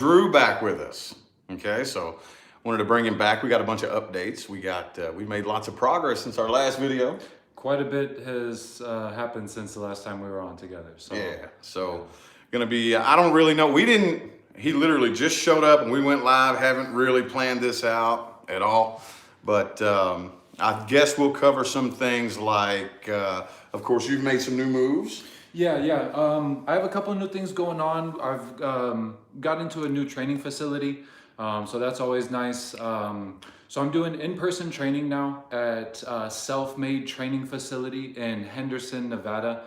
Drew back with us. Okay, so wanted to bring him back. We got a bunch of updates. We made lots of progress since our last video. Quite a bit has happened since the last time we were on together. So Yeah, so gonna be. I don't really know. We didn't. He literally just showed up and we went live. Haven't really planned this out at all, but I guess we'll cover some things like, of course, you've made some new moves. yeah. I have a couple of new things going on. I've got into a new training facility, so that's always nice. So I'm doing in-person training now at Self-Made Training Facility in Henderson, Nevada.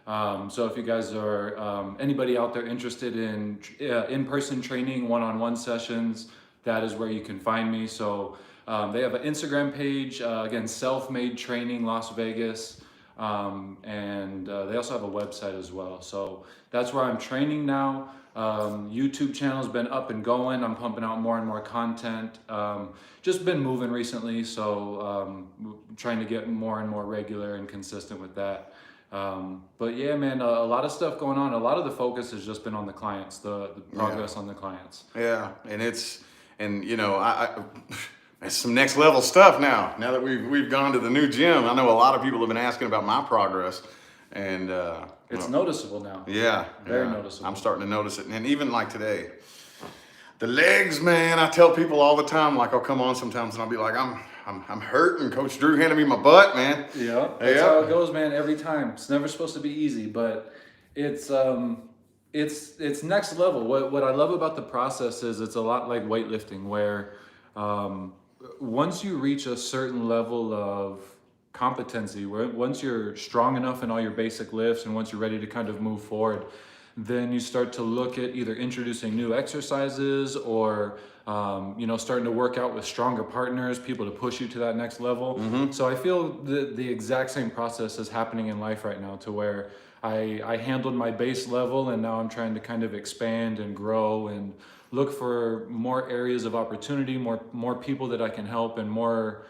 So if you guys are anybody out there interested in in-person training, one-on-one sessions, that is where you can find me. So they have an Instagram page, again, Self-Made Training Las Vegas. And they also have a website as well. So that's where I'm training now. YouTube channel's been up and going. I'm pumping out more and more content. Just been moving recently, so trying to get more and more regular and consistent with that. But yeah, man, a lot of stuff going on. A lot of the focus has just been on the clients, the progress on the clients. Yeah, and you know, it's some next level stuff now. Now that we've gone to the new gym, I know a lot of people have been asking about my progress, and it's noticeable now. Yeah, very noticeable. I'm starting to notice it, and even like today, the legs, man. I tell people all the time, like I'll come on sometimes and I'll be like, I'm hurting. Coach Drew handed me my butt, man. Yeah, that's how it goes, man. Every time. It's never supposed to be easy, but it's next level. What I love about the process is it's a lot like weightlifting, where once you reach a certain level of competency, once you're strong enough in all your basic lifts and once you're ready to kind of move forward, then you start to look at either introducing new exercises or starting to work out with stronger partners, people to push you to that next level. So I feel the exact same process is happening in life right now, to where I handled my base level and now I'm trying to kind of expand and grow and look for more areas of opportunity, more people that I can help, and more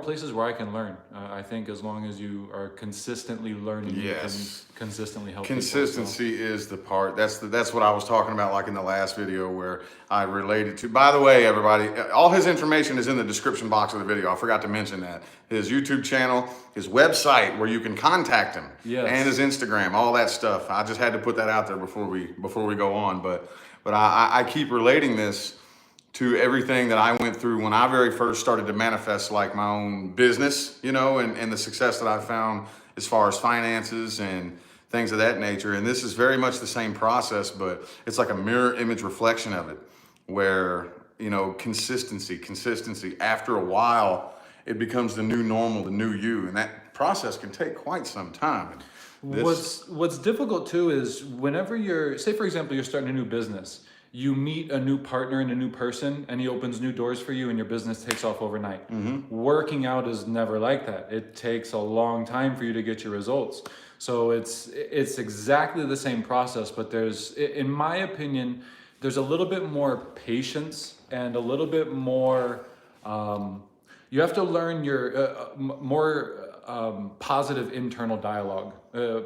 places where I can learn. I think as long as you are consistently learning, you can consistently help. Consistency is the part. That's what I was talking about, like in the last video where I related to. By the way, everybody, all his information is in the description box of the video. I forgot to mention that. His YouTube channel, his website where you can contact him, and his Instagram, all that stuff. I just had to put that out there before we go on. But I keep relating this to everything that I went through when I very first started to manifest like my own business, and the success that I found as far as finances and things of that nature. And this is very much the same process, but it's like a mirror image reflection of it, where, consistency, after a while, it becomes the new normal, the new you. And that process can take quite some time. What's difficult too is whenever say for example, you're starting a new business, you meet a new partner and a new person and he opens new doors for you and your business takes off overnight. Working out is never like that. It takes a long time for you to get your results. So it's exactly the same process, but in my opinion, there's a little bit more patience and a little bit more, you have to learn your more positive internal dialogue.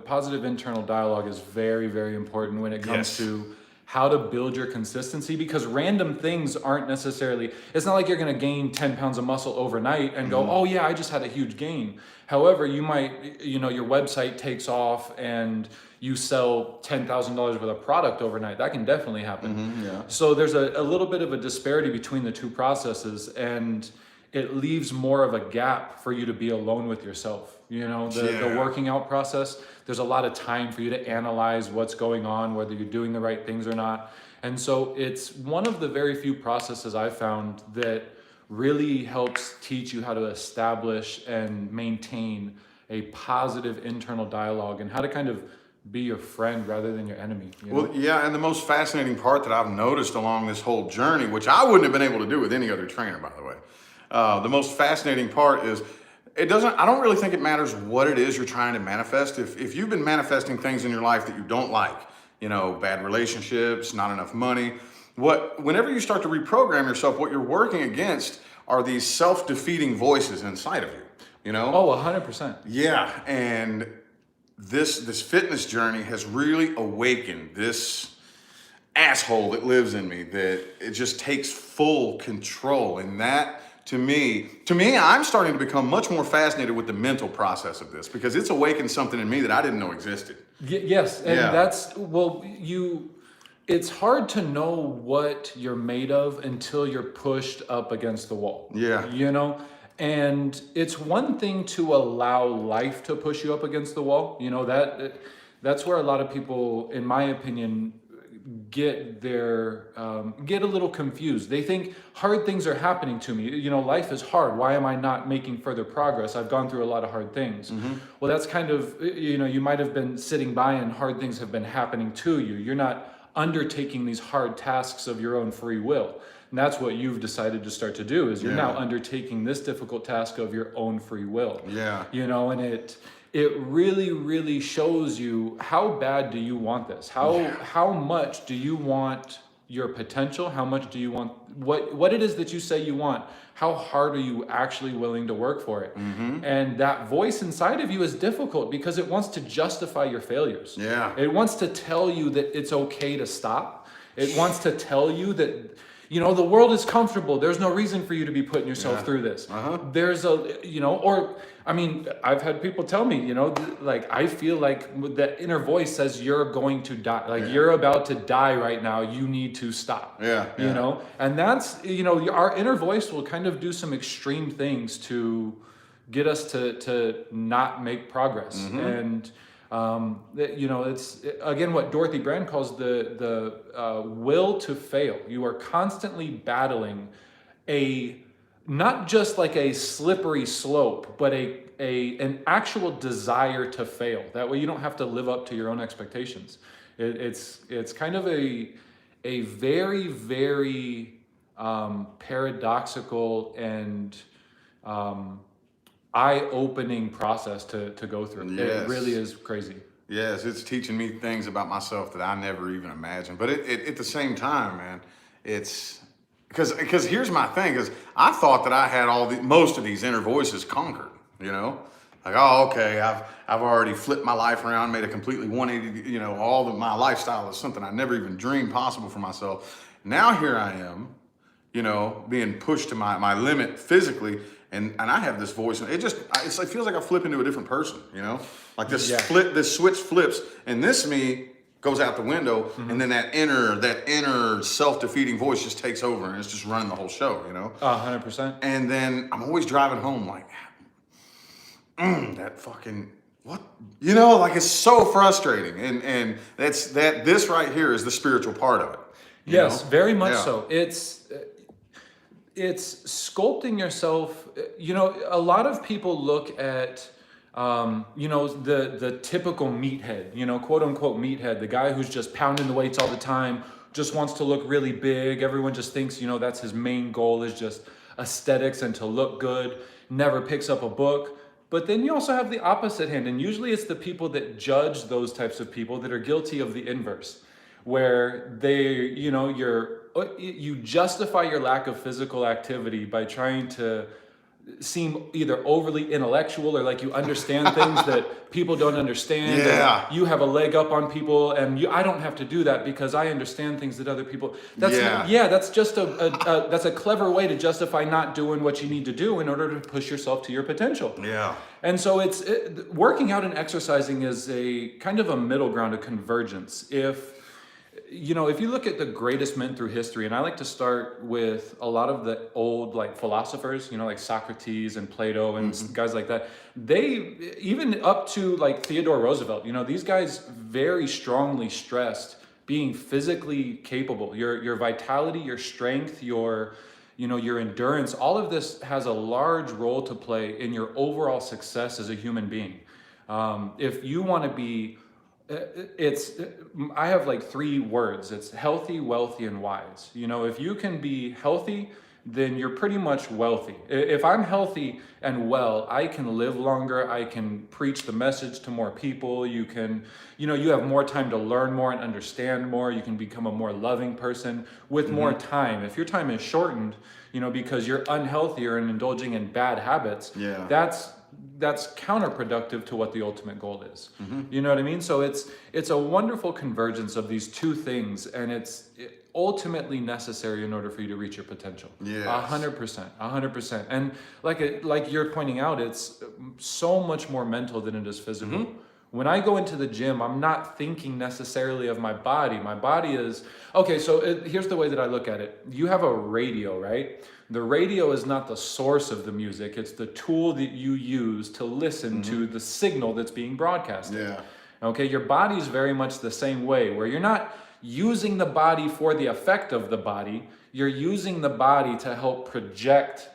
Positive internal dialogue is very, very important when it comes to how to build your consistency, because random things aren't necessarily, it's not like you're going to gain 10 pounds of muscle overnight and go, oh yeah, I just had a huge gain. However, you might, your website takes off and you sell $10,000 worth of product overnight. That can definitely happen. So there's a little bit of a disparity between the two processes, and it leaves more of a gap for you to be alone with yourself. The working out process, there's a lot of time for you to analyze what's going on, whether you're doing the right things or not. And so it's one of the very few processes I've found that really helps teach you how to establish and maintain a positive internal dialogue and how to kind of be your friend rather than your enemy. Well, yeah, and the most fascinating part that I've noticed along this whole journey, which I wouldn't have been able to do with any other trainer, by the way, the most fascinating part is I don't really think it matters what it is you're trying to manifest. If you've been manifesting things in your life that you don't like, bad relationships, not enough money, whenever you start to reprogram yourself, what you're working against are these self-defeating voices inside of you, Oh, 100%. Yeah, and this fitness journey has really awakened this asshole that lives in me that it just takes full control. And that, to me, I'm starting to become much more fascinated with the mental process of this because it's awakened something in me that I didn't know existed. Yes, and Yeah. that's it's hard to know what you're made of until you're pushed up against the wall. Yeah. You know? And it's one thing to allow life to push you up against the wall. You know, that's where a lot of people, in my opinion, get get a little confused. They think hard things are happening to me. You know, life is hard. Why am I not making further progress? I've gone through a lot of hard things. Well, that's kind of, you know, you might have been sitting by and hard things have been happening to you. You're not undertaking these hard tasks of your own free will. And that's what you've decided to start to do is you're now undertaking this difficult task of your own free will. Yeah. You know, and it really, really shows you how bad do you want this? How much do you want your potential? How much do you want what it is that you say you want? How hard are you actually willing to work for it? And that voice inside of you is difficult because it wants to justify your failures. Yeah. It wants to tell you that it's okay to stop. It wants to tell you that, you know, the world is comfortable. There's no reason for you to be putting yourself through this. There's you know, or, I mean, I've had people tell me, you know, like, I feel like that inner voice says you're going to die. Like, you're about to die right now. You need to stop. You know, and that's, you know, our inner voice will kind of do some extreme things to get us to not make progress. And, you know, it's again what Dorothy Brand calls the will to fail. You are constantly battling not just like a slippery slope, but an actual desire to fail. That way you don't have to live up to your own expectations. It's kind of a very, very paradoxical and eye-opening process to go through. Yes. It really is crazy. Yes, it's teaching me things about myself that I never even imagined. But at the same time, man, it's because here's my thing: is I thought that I had most of these inner voices conquered. You know, like, oh, okay, I've already flipped my life around, made a completely 180. You know, my lifestyle is something I never even dreamed possible for myself. Now here I am, you know, being pushed to my limit physically. And I have this voice, and it feels like I flip into a different person, you know? Like this switch flips, and this me goes out the window, and then that inner self-defeating voice just takes over, and it's just running the whole show, you know? 100%. And then I'm always driving home like, that fucking, what? You know, like it's so frustrating. And this right here is the spiritual part of it. Yes, very much so. It's sculpting yourself. You know, a lot of people look at, you know, the typical meathead, you know, quote unquote meathead, the guy who's just pounding the weights all the time, just wants to look really big. Everyone just thinks, you know, that's his main goal is just aesthetics and to look good, never picks up a book. But then you also have the opposite hand. And usually it's the people that judge those types of people that are guilty of the inverse, where you know, you justify your lack of physical activity by trying to seem either overly intellectual or like you understand things that people don't understand. Yeah. You have a leg up on people, and I don't have to do that because I understand things that other people. That's just that's a clever way to justify not doing what you need to do in order to push yourself to your potential. Yeah. And so working out and exercising is a kind of a middle ground, a convergence. You know, if you look at the greatest men through history, and I like to start with a lot of the old like philosophers, you know, like Socrates and Plato and guys like that, they even up to like Theodore Roosevelt, you know, these guys very strongly stressed being physically capable, your vitality, your strength, your endurance, all of this has a large role to play in your overall success as a human being. If you want to be I have like 3 words. It's healthy, wealthy, and wise. You know, if you can be healthy, then you're pretty much wealthy. If I'm healthy and well, I can live longer. I can preach the message to more people. You can, you know, you have more time to learn more and understand more. You can become a more loving person with more time. If your time is shortened, you know, because you're unhealthy or indulging in bad habits, that's that's counterproductive to what the ultimate goal is. You know what I mean? So it's a wonderful convergence of these two things, and it's ultimately necessary in order for you to reach your potential. Yes. 100%. And like you're pointing out, it's so much more mental than it is physical. When I go into the gym, I'm not thinking necessarily of my body. My body is, okay, so here's the way that I look at it. You have a radio, right? The radio is not the source of the music. It's the tool that you use to listen to the signal that's being broadcasted. Yeah. Okay, your body's very much the same way, where you're not using the body for the effect of the body. You're using the body to help project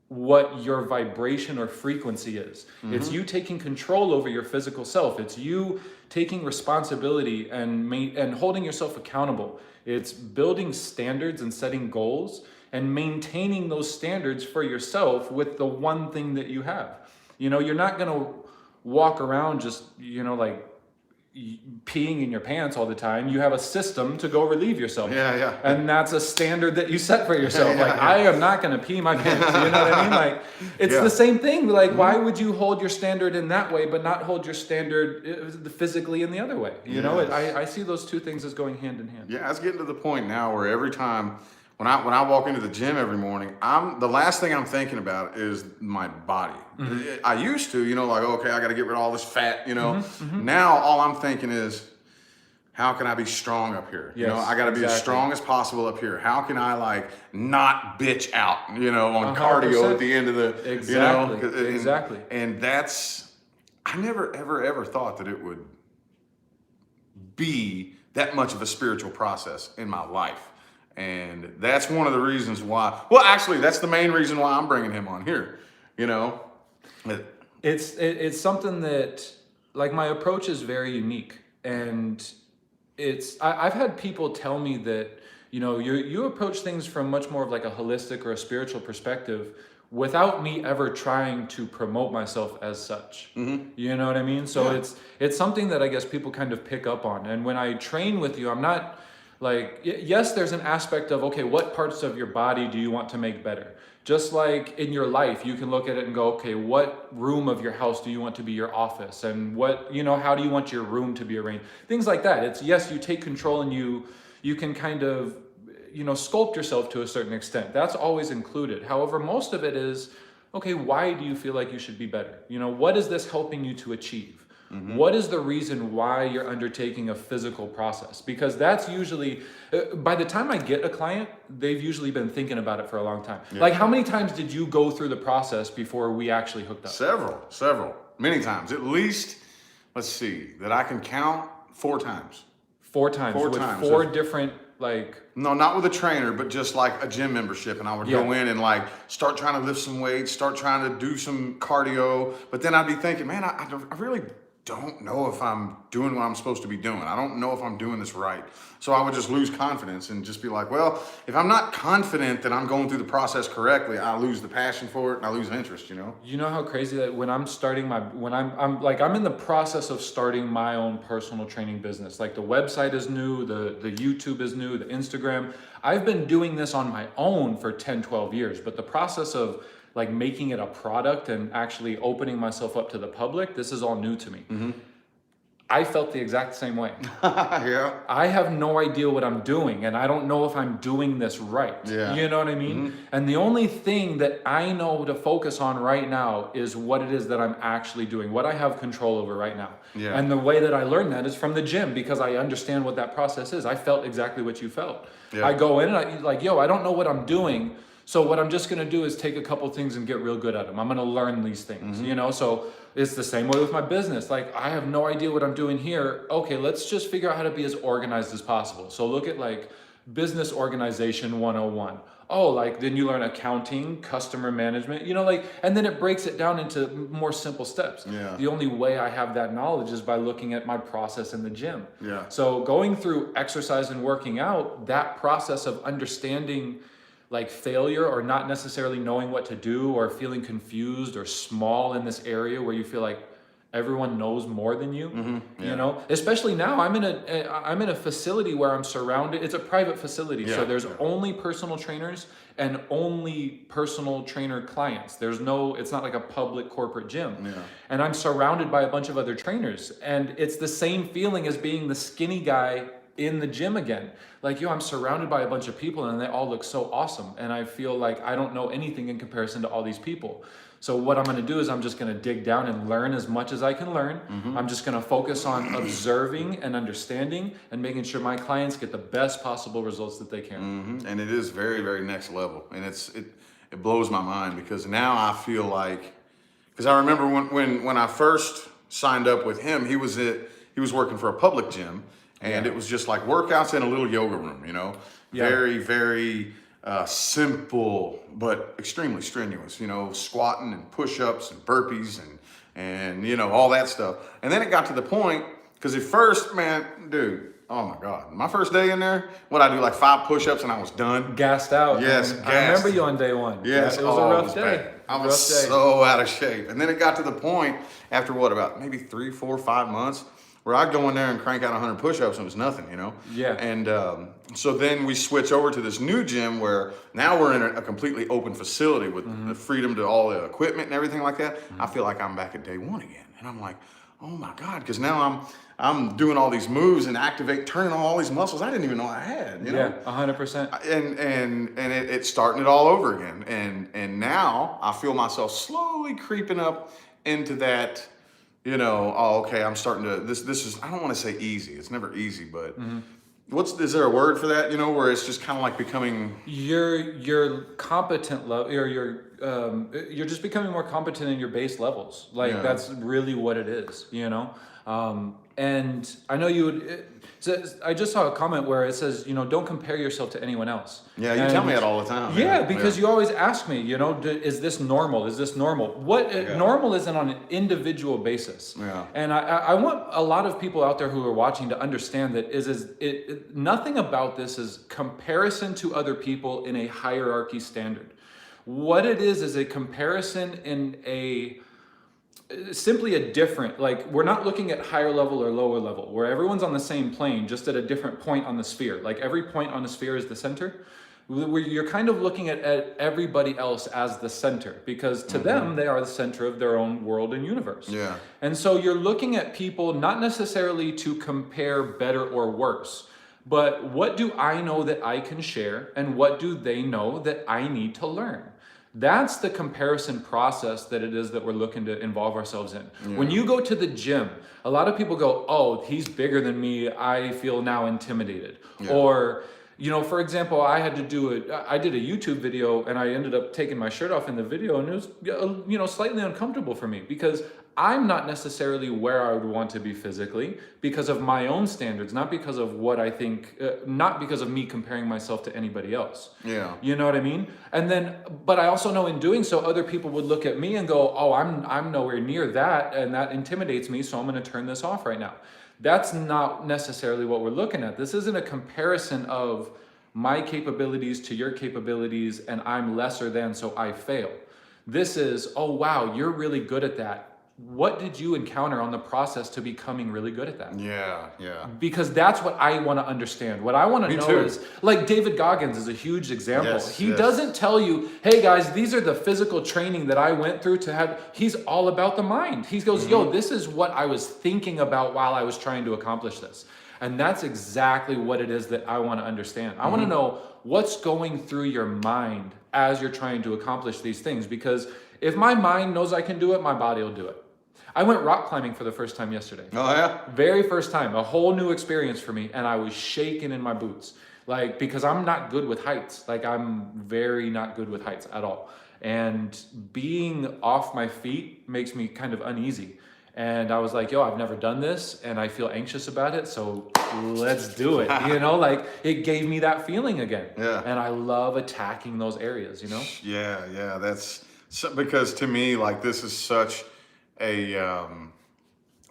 what your vibration or frequency is. It's you taking control over your physical self. It's you taking responsibility and holding yourself accountable. It's building standards and setting goals and maintaining those standards for yourself with the one thing that you have. You know, you're not going to walk around just, like peeing in your pants all the time. You have a system to go relieve yourself. Yeah. And that's a standard that you set for yourself. I am not going to pee my pants. You know what I mean? Like, it's the same thing. Like, why would you hold your standard in that way, but not hold your standard physically in the other way? You know, I see those two things as going hand in hand. Yeah, it's getting to the point now where every time when I walk into the gym every morning, the last thing I'm thinking about is my body. I used to, like, okay, I got to get rid of all this fat, Now all I'm thinking is, how can I be strong up here? Yes, I got to be as strong as possible up here. How can I not bitch out, on 100%. cardio at the end of the, Exactly. And that's, I never ever thought that it would be that much of a spiritual process in my life. And that's one of the reasons why, actually, that's the main reason why I'm bringing him on here, It's something that, like, my approach is very unique. And I've had people tell me that, you approach things from much more of like a holistic or a spiritual perspective without me ever trying to promote myself as such. You know what I mean? So it's something that I guess people kind of pick up on. And when I train with you, I'm not like, yes, there's an aspect of, okay, what parts of your body do you want to make better? Just like in your life, you can look at it and go, okay, what room of your house do you want to be your office? And how do you want your room to be arranged? Things like that. It's, yes, you take control and you can kind of, sculpt yourself to a certain extent. That's always included. However, most of it is, okay, why do you feel like you should be better? What is this helping you to achieve? What is the reason why you're undertaking a physical process? Because that's usually, by the time I get a client, they've usually been thinking about it for a long time. Yeah. Like, how many times did you go through the process before we actually hooked up? Several, many times. At least, let's see, that I can count 4 times. 4 times. Four with times. 4 different, like... No, not with a trainer, but just like a gym membership. And I would go in and start trying to lift some weights, start trying to do some cardio. But then I'd be thinking, man, I really don't know if I'm doing what I'm supposed to be doing. I don't know if I'm doing this right. So I would just lose confidence and just be like, well, if I'm not confident that I'm going through the process correctly, I lose the passion for it and I lose interest, You know how crazy that when I'm starting I'm in the process of starting my own personal training business. Like, the website is new, the YouTube is new, the Instagram. I've been doing this on my own for 10, 12 years, but the process of making it a product and actually opening myself up to the public, this is all new to me. I felt the exact same way. Yeah. I have no idea what I'm doing, and I don't know if I'm doing this right. Yeah. You know what I mean? And the only thing that I know to focus on right now is what it is that I'm actually doing, what I have control over right now. Yeah. And the way that I learned that is from the gym, because I understand what that process is. I felt exactly what you felt. Yeah. I go in and I don't know what I'm doing. So what I'm just going to do is take a couple things and get real good at them. I'm going to learn these things, So it's the same way with my business. Like, I have no idea what I'm doing here. Okay, let's just figure out how to be as organized as possible. So look at business organization 101. Oh, then you learn accounting, customer management, and then it breaks it down into more simple steps. Yeah. The only way I have that knowledge is by looking at my process in the gym. Yeah. So going through exercise and working out, that process of understanding failure or not necessarily knowing what to do or feeling confused or small in this area where you feel like everyone knows more than you. Yeah. You know, especially now I'm in a facility where I'm surrounded. It's a private facility, so there's only personal trainers and only personal trainer clients. It's not like a public corporate gym. Yeah. And I'm surrounded by a bunch of other trainers, and it's the same feeling as being the skinny guy in the gym again. Like, I'm surrounded by a bunch of people and they all look so awesome, and I feel like I don't know anything in comparison to all these people. So what I'm going to do is I'm just going to dig down and learn as much as I can learn. I'm just going to focus on observing and understanding and making sure my clients get the best possible results that they can. And it is very, very next level. And it blows my mind, because now I feel like, because I remember when I first signed up with him, he was working for a public gym, and it was just like workouts in a little yoga room, you know, very, very simple, but extremely strenuous, you know, squatting and push-ups and burpees and, you know, all that stuff. And then it got to the point, because at first, man, dude, oh my God, my first day in there, I do like 5 push-ups and I was done. Gassed out. Yes, gassed. I remember you on day one. Yes, it was a rough day. Bad. I was so out of shape. And then it got to the point after about maybe 3, 4, 5 months, where I'd go in there and crank out 100 push-ups and it was nothing, you know? Yeah. And so then we switch over to this new gym where now we're in a completely open facility with the freedom to all the equipment and everything like that. I feel like I'm back at day one again. And I'm like, oh my God, because now I'm doing all these moves and turning on all these muscles I didn't even know I had, you know? Yeah, 100%. And it's starting it all over again. And now I feel myself slowly creeping up into that, you know, okay, I'm starting to, this is, I don't want to say easy. It's never easy, but is there a word for that, you know, where it's just kind of like becoming... You're competent level, or you're just becoming more competent in your base levels. Like, that's really what it is, you know? And I know you would... I just saw a comment where it says, you know, don't compare yourself to anyone else. Yeah, you tell me that all the time. Yeah, because you always ask me, you know, is this normal? Is this normal? Normal isn't on an individual basis. Yeah. And I want a lot of people out there who are watching to understand that nothing about this is comparison to other people in a hierarchy standard. What it is a comparison in simply a different, like, we're not looking at higher level or lower level, where everyone's on the same plane, just at a different point on the sphere. Like, every point on the sphere is the center. You're kind of looking at everybody else as the center, because to them, they are the center of their own world and universe. Yeah. And so you're looking at people not necessarily to compare better or worse, but what do I know that I can share, and what do they know that I need to learn? That's the comparison process that it is that we're looking to involve ourselves in. Yeah. When you go to the gym, a lot of people go, oh, he's bigger than me, I feel now intimidated. Yeah. Or, you know, for example, I did a YouTube video and I ended up taking my shirt off in the video, and it was, you know, slightly uncomfortable for me, because I'm not necessarily where I would want to be physically because of my own standards, not because of what I think, not because of me comparing myself to anybody else. Yeah. You know what I mean? And then, but I also know in doing so, other people would look at me and go, oh, I'm nowhere near that, and that intimidates me, so I'm going to turn this off right now. That's not necessarily what we're looking at. This isn't a comparison of my capabilities to your capabilities and I'm lesser than, so I fail. This is, oh, wow, you're really good at that. What did you encounter on the process to becoming really good at that? Yeah, yeah. Because that's what I want to understand. What I want to know is, like, David Goggins is a huge example. Yes, he doesn't tell you, hey guys, these are the physical training that I went through to have. He's all about the mind. He goes, yo, this is what I was thinking about while I was trying to accomplish this. And that's exactly what it is that I want to understand. I want to know what's going through your mind as you're trying to accomplish these things. Because if my mind knows I can do it, my body will do it. I went rock climbing for the first time yesterday. Oh yeah? Very first time, a whole new experience for me, and I was shaking in my boots. Like, because I'm not good with heights. Like, I'm very not good with heights at all. And being off my feet makes me kind of uneasy. And I was like, yo, I've never done this, and I feel anxious about it, so let's do it. You know, like, it gave me that feeling again. Yeah. And I love attacking those areas, you know? Yeah, yeah, that's, because to me, like, this is such I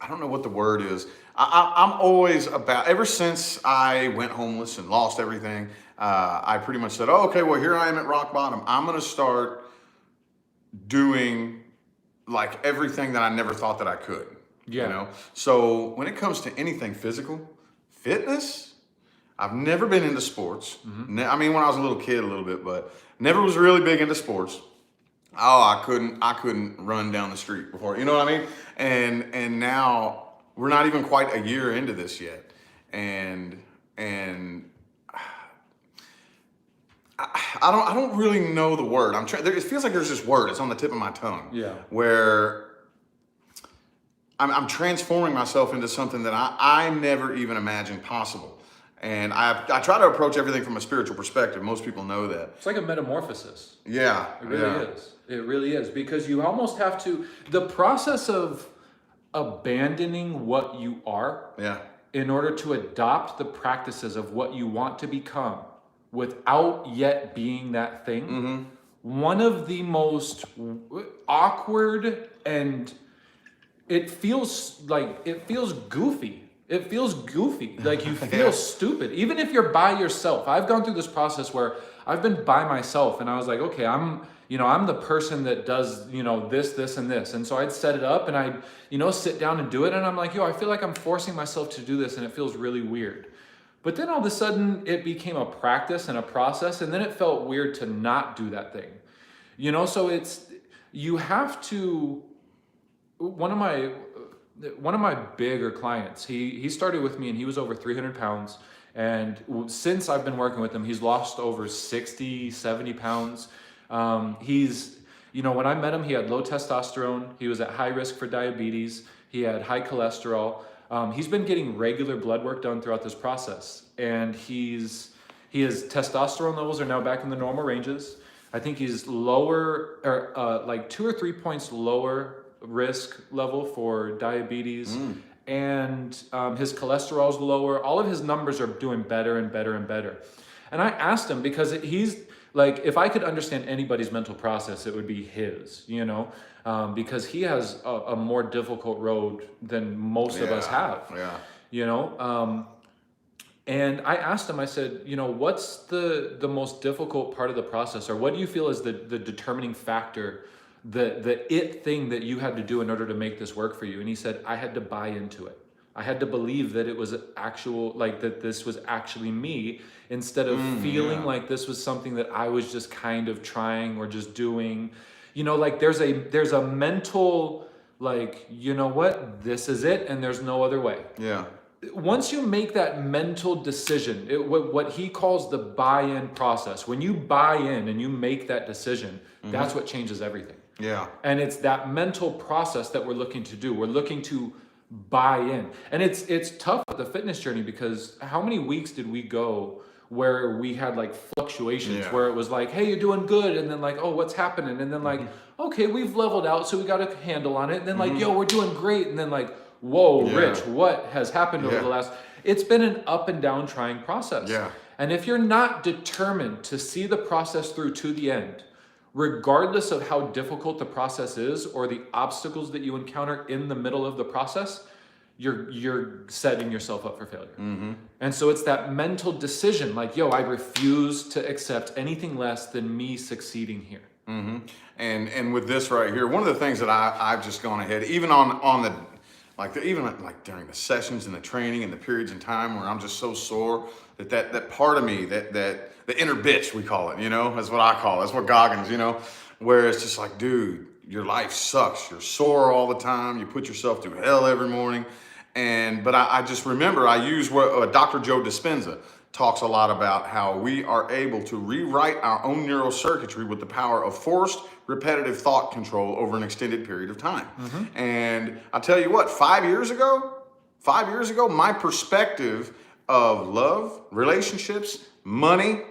don't know what the word is. I'm always about, ever since I went homeless and lost everything, I pretty much said, oh, okay, well, here I am at rock bottom. I'm going to start doing like everything that I never thought that I could. Yeah. You know? So when it comes to anything physical, fitness, I've never been into sports. I mean, when I was a little kid a little bit, but never was really big into sports. Oh, I couldn't run down the street before. You know what I mean? And now we're not even quite a year into this yet. And I don't really know the word. It feels like there's this word. It's on the tip of my tongue. Yeah. Where I'm transforming myself into something that I never even imagined possible. And I try to approach everything from a spiritual perspective. Most people know that. It's like a metamorphosis. Yeah. It really is. It really is. Because you almost have to, the process of abandoning what you are Yeah. in order to adopt the practices of what you want to become without yet being that thing. One of the most awkward, and it feels goofy. It feels goofy. Like you feel stupid. Even if you're by yourself. I've gone through this process where I've been by myself and I was like, okay, I'm the person that does, this, and this. And so I'd set it up and I'd, sit down and do it. And I'm like, I feel like I'm forcing myself to do this and it feels really weird. But then all of a sudden it became a practice and a process. And then it felt weird to not do that thing. So you have to, one of my bigger clients, he started with me and he was over 300 pounds. And since I've been working with him, he's lost over 60, 70 pounds. He's, when I met him, he had low testosterone. He was at high risk for diabetes. He had high cholesterol. He's been getting regular blood work done throughout this process. And his testosterone levels are now back in the normal ranges. I think he's lower, or like 2 or 3 points lower risk level for diabetes. And his cholesterol's lower. All of his numbers are doing better and better and better. And I asked him, because he's like, if I could understand anybody's mental process, it would be his, because he has a more difficult road than most of us have. And I asked him, I said, what's the most difficult part of the process, or what do you feel is the determining factor, the it thing that you had to do in order to make this work for you? And he said, I had to buy into it. I had to believe that it was that this was actually me, instead of feeling like this was something that I was just kind of trying or just doing. There's a mental, this is it and there's no other way. Yeah. Once you make that mental decision, what he calls the buy-in process, when you buy in and you make that decision, that's what changes everything. Yeah. And it's that mental process that we're looking to do. We're looking to buy in. And it's tough with the fitness journey, because how many weeks did we go where we had like fluctuations, where it was like, hey, you're doing good, and then like, oh, what's happening? And then like, okay, we've leveled out, so we got a handle on it. And then like, yo, we're doing great. And then like, whoa, Rich, what has happened over the last... It's been an up and down trying process. Yeah. And if you're not determined to see the process through to the end, regardless of how difficult the process is or the obstacles that you encounter in the middle of the process, you're setting yourself up for failure. And so it's that mental decision, like, yo, I refuse to accept anything less than me succeeding here. And with this right here, one of the things that I've just gone ahead, even on the, even during the sessions and the training and the periods in time where I'm just so sore, that part of me, that the inner bitch, we call it, that's what I call it. That's what Goggins, where it's just like, dude, your life sucks. You're sore all the time. You put yourself through hell every morning. But I just remember, I use what Dr. Joe Dispenza talks a lot about, how we are able to rewrite our own neural circuitry with the power of forced repetitive thought control over an extended period of time. And I tell you what, 5 years ago, my perspective of love, relationships, money,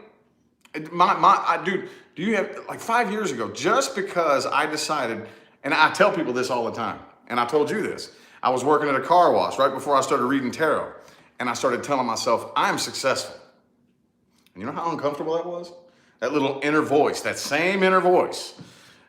dude, do you have, 5 years ago, just because I decided, and I tell people this all the time, and I told you this, I was working at a car wash right before I started reading tarot, and I started telling myself, I'm successful. And you know how uncomfortable that was? That little inner voice, that same inner voice,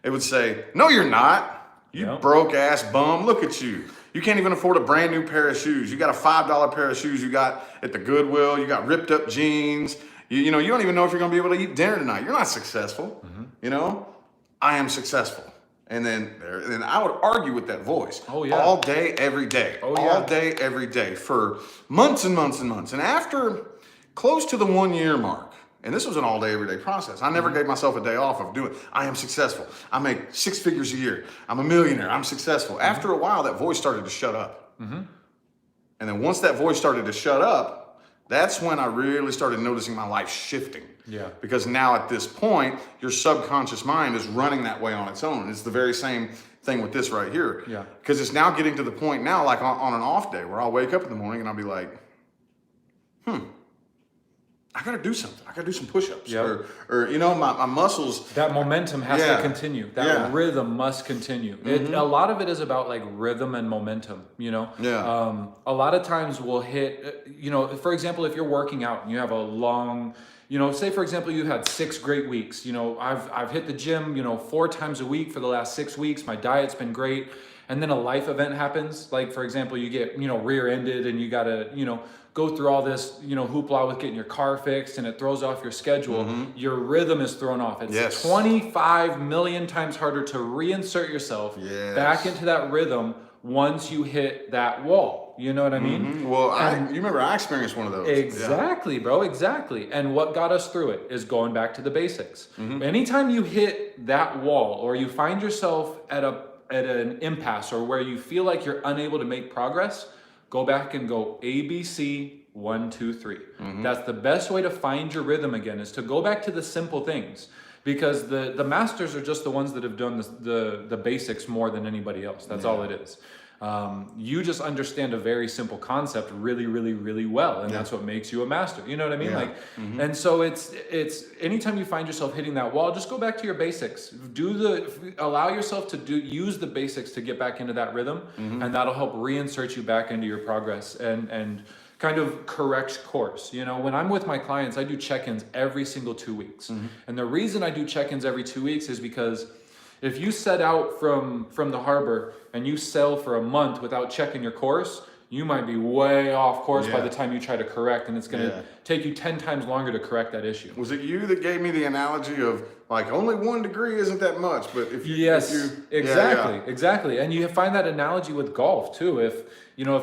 it would say, no, you're not. You broke ass bum. Look at you. You can't even afford a brand new pair of shoes. You got a $5 pair of shoes you got at the Goodwill. You got ripped up jeans. You don't even know if you're going to be able to eat dinner tonight. You're not successful. I am successful. And then I would argue with that voice all day, every day, all day, every day for months and months and months. And after close to the 1 year mark, and this was an all day, every day process. I never gave myself a day off of doing, I am successful. I make 6 figures a year. I'm a millionaire. I'm successful. After a while, that voice started to shut up. And then once that voice started to shut up, that's when I really started noticing my life shifting. Yeah. Because now at this point, your subconscious mind is running that way on its own. It's the very same thing with this right here. Yeah. Because it's now getting to the point now, like on an off day, where I'll wake up in the morning and I'll be like, I gotta do something. I gotta do some push-ups, or you know, my muscles. That momentum has to continue. That rhythm must continue. A lot of it is about like rhythm and momentum. You know. Yeah. A lot of times we'll hit. You know, for example, if you're working out and you have a long, you know, say for example you had 6 great weeks. You know, I've hit the gym, you know, 4 times a week for the last 6 weeks. My diet's been great, and then a life event happens. Like for example, you get, you know, rear-ended and you gotta, you know, go through all this, you know, hoopla with getting your car fixed, and it throws off your schedule. Your rhythm is thrown off. It's 25 million times harder to reinsert yourself back into that rhythm once you hit that wall. You know what I mean? Well, you remember I experienced one of those. Exactly, bro, exactly. And what got us through it is going back to the basics. Anytime you hit that wall, or you find yourself at an impasse, or where you feel like you're unable to make progress, go back and go ABC 1, 2, 3. That's the best way to find your rhythm again, is to go back to the simple things, because the masters are just the ones that have done the basics more than anybody else. That's all it is. You just understand a very simple concept really, really, really well, and that's what makes you a master. You know what I mean? Like, and so it's anytime you find yourself hitting that wall, just go back to your basics. Allow yourself to use the basics to get back into that rhythm, and that'll help reinsert you back into your progress and kind of correct course. You know, when I'm with my clients, I do check-ins every single 2 weeks, and the reason I do check-ins every 2 weeks is because if you set out from the harbor and you sail for a month without checking your course, you might be way off course by the time you try to correct, and it's going to take you 10 times longer to correct that issue. Was it you that gave me the analogy of like only 1 degree isn't that much, but if you exactly. And you find that analogy with golf too. If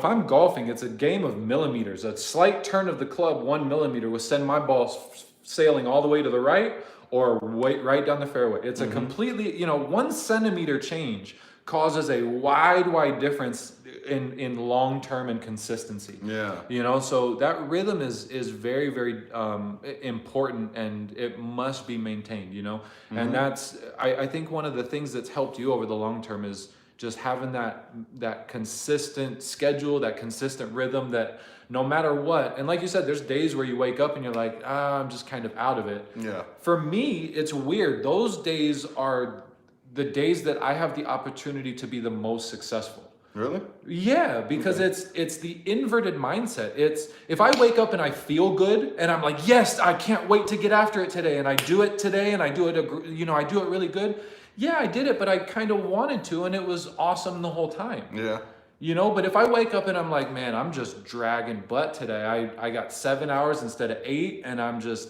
I'm golfing, it's a game of millimeters. A slight turn of the club 1 millimeter will send my ball sailing all the way to the right, or right down the fairway. It's a completely, 1 centimeter change causes a wide difference in long-term and consistency. So that rhythm is very, very important, and it must be maintained, and that's, I think one of the things that's helped you over the long term is just having that consistent schedule, that consistent rhythm, that no matter what, and like you said, there's days where you wake up and you're like, I'm just kind of out of it. For me, it's weird. Those days are the days that I have the opportunity to be the most successful. Really? Yeah, because it's the inverted mindset. It's if I wake up and I feel good and I'm like, yes, I can't wait to get after it today, and I do it today, and I do it, I do it really good. Yeah, I did it, but I kind of wanted to, and it was awesome the whole time. But if I wake up and I'm like, man, I'm just dragging butt today. I got 7 hours instead of 8, and I'm just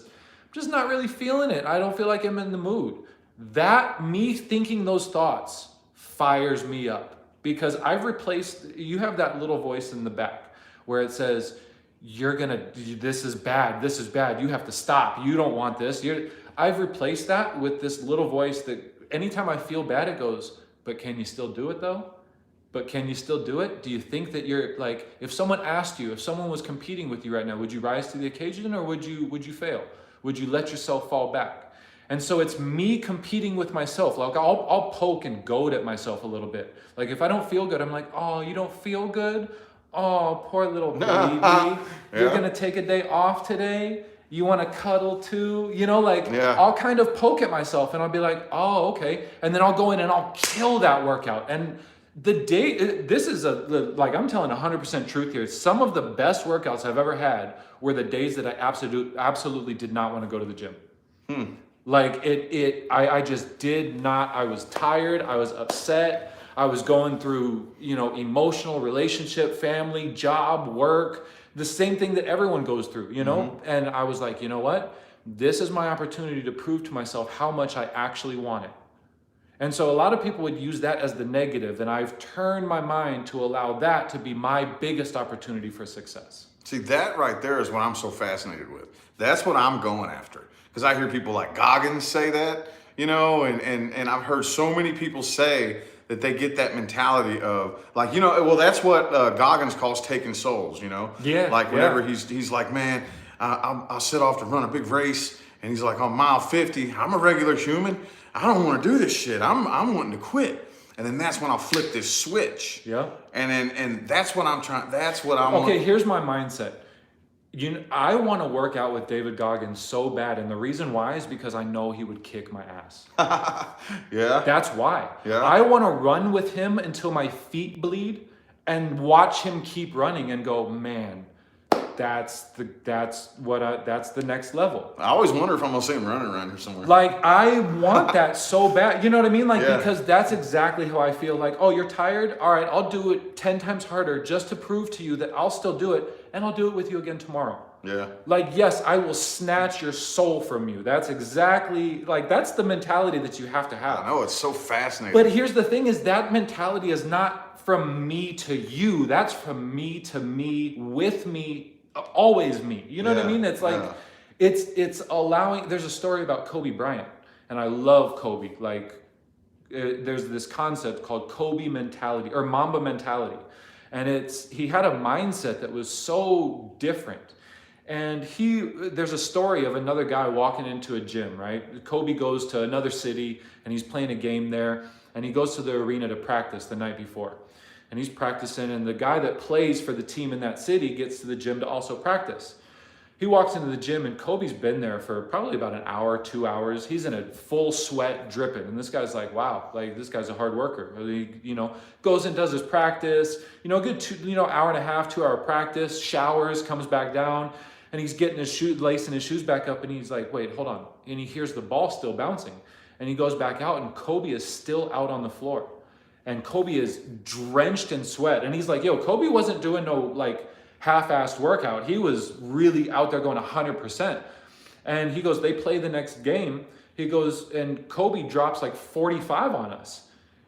not really feeling it. I don't feel like I'm in the mood. That, me thinking those thoughts, fires me up, because I've replaced, you have that little voice in the back where it says, this is bad, you have to stop, you don't want this. I've replaced that with this little voice that anytime I feel bad, it goes, but can you still do it though? But can you still do it? Do you think that you're like, if someone asked you, if someone was competing with you right now, would you rise to the occasion, or would you fail? Would you let yourself fall back? And so it's me competing with myself. Like I'll poke and goad at myself a little bit. Like if I don't feel good, I'm like, oh, you don't feel good? Oh, poor little baby. You're gonna take a day off today? You wanna cuddle too? I'll kind of poke at myself, and I'll be like, oh, okay. And then I'll go in and I'll kill that workout. And this is I'm telling 100% truth here. Some of the best workouts I've ever had were the days that I absolutely did not want to go to the gym. I just did not. I was tired. I was upset. I was going through, emotional, relationship, family, job, work, the same thing that everyone goes through, and I was like, you know what? This is my opportunity to prove to myself how much I actually want it. And so a lot of people would use that as the negative, and I've turned my mind to allow that to be my biggest opportunity for success. See, that right there is what I'm so fascinated with. That's what I'm going after. Because I hear people like Goggins say that, you know, and I've heard so many people say that they get that mentality of like, you know, well, that's what Goggins calls taking souls, you know? Yeah. Like whenever he's like, man, I'll set off to run a big race. And he's like, on mile 50, I'm a regular human. I don't want to do this shit. I'm wanting to quit. And then that's when I'll flip this switch. Yeah. And that's what I'm trying. That's what I'm. Okay, here's my mindset. I want to work out with David Goggins so bad, and the reason why is because I know he would kick my ass. Yeah. That's why. Yeah. I want to run with him until my feet bleed, and watch him keep running and go, man, that's the next level. I always wonder if I'm gonna see him running around here somewhere. Like, I want that so bad. You know what I mean? Like, Yeah. because that's exactly how I feel. Like, oh, you're tired? All right, I'll do it 10 times harder just to prove to you that I'll still do it, and I'll do it with you again tomorrow. Yeah. Like, yes, I will snatch your soul from you. That's exactly, like, that's the mentality that you have to have. I know, it's so fascinating. But here's the thing is that mentality is not from me to you. That's from me to me, with me, always me. You know what I mean? It's like, it's allowing, there's a story about Kobe Bryant, and I love Kobe. Like, there's this concept called Kobe mentality or Mamba mentality. And he had a mindset that was so different. And there's a story of another guy walking into a gym, right? Kobe goes to another city and he's playing a game there, and he goes to the arena to practice the night before. And he's practicing, and the guy that plays for the team in that city gets to the gym to also practice. He walks into the gym, and Kobe's been there for probably about an hour, 2 hours. He's in a full sweat, dripping. And this guy's like, wow, like, this guy's a hard worker. He, goes and does his practice, a good hour and a half, 2 hour practice, showers, comes back down, and he's getting lacing his shoes back up, and he's like, wait, hold on. And he hears the ball still bouncing. And he goes back out, and Kobe is still out on the floor. And Kobe is drenched in sweat. And he's like, yo, Kobe wasn't doing no, like, half-assed workout. He was really out there going 100%. And he goes, they play the next game. He goes, and Kobe drops like 45 on us.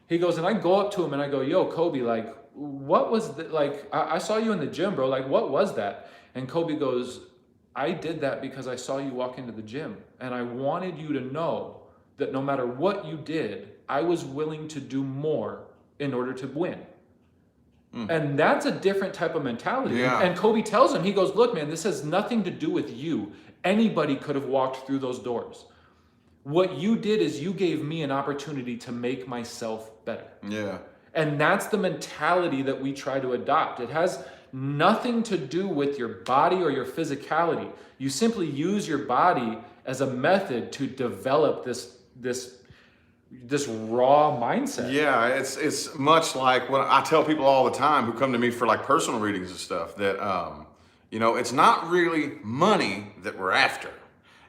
He goes, and I go up to him and I go, yo, Kobe, like, what was that? Like, I saw you in the gym, bro. Like, what was that? And Kobe goes, I did that because I saw you walk into the gym. And I wanted you to know that no matter what you did, I was willing to do more in order to win. And that's a different type of mentality. Yeah. And Kobe tells him, he goes, look, man, this has nothing to do with you. Anybody could have walked through those doors. What you did is you gave me an opportunity to make myself better. Yeah. And that's the mentality that we try to adopt. It has nothing to do with your body or your physicality. You simply use your body as a method to develop this raw mindset. Yeah, it's much like what I tell people all the time who come to me for like personal readings and stuff that it's not really money that we're after.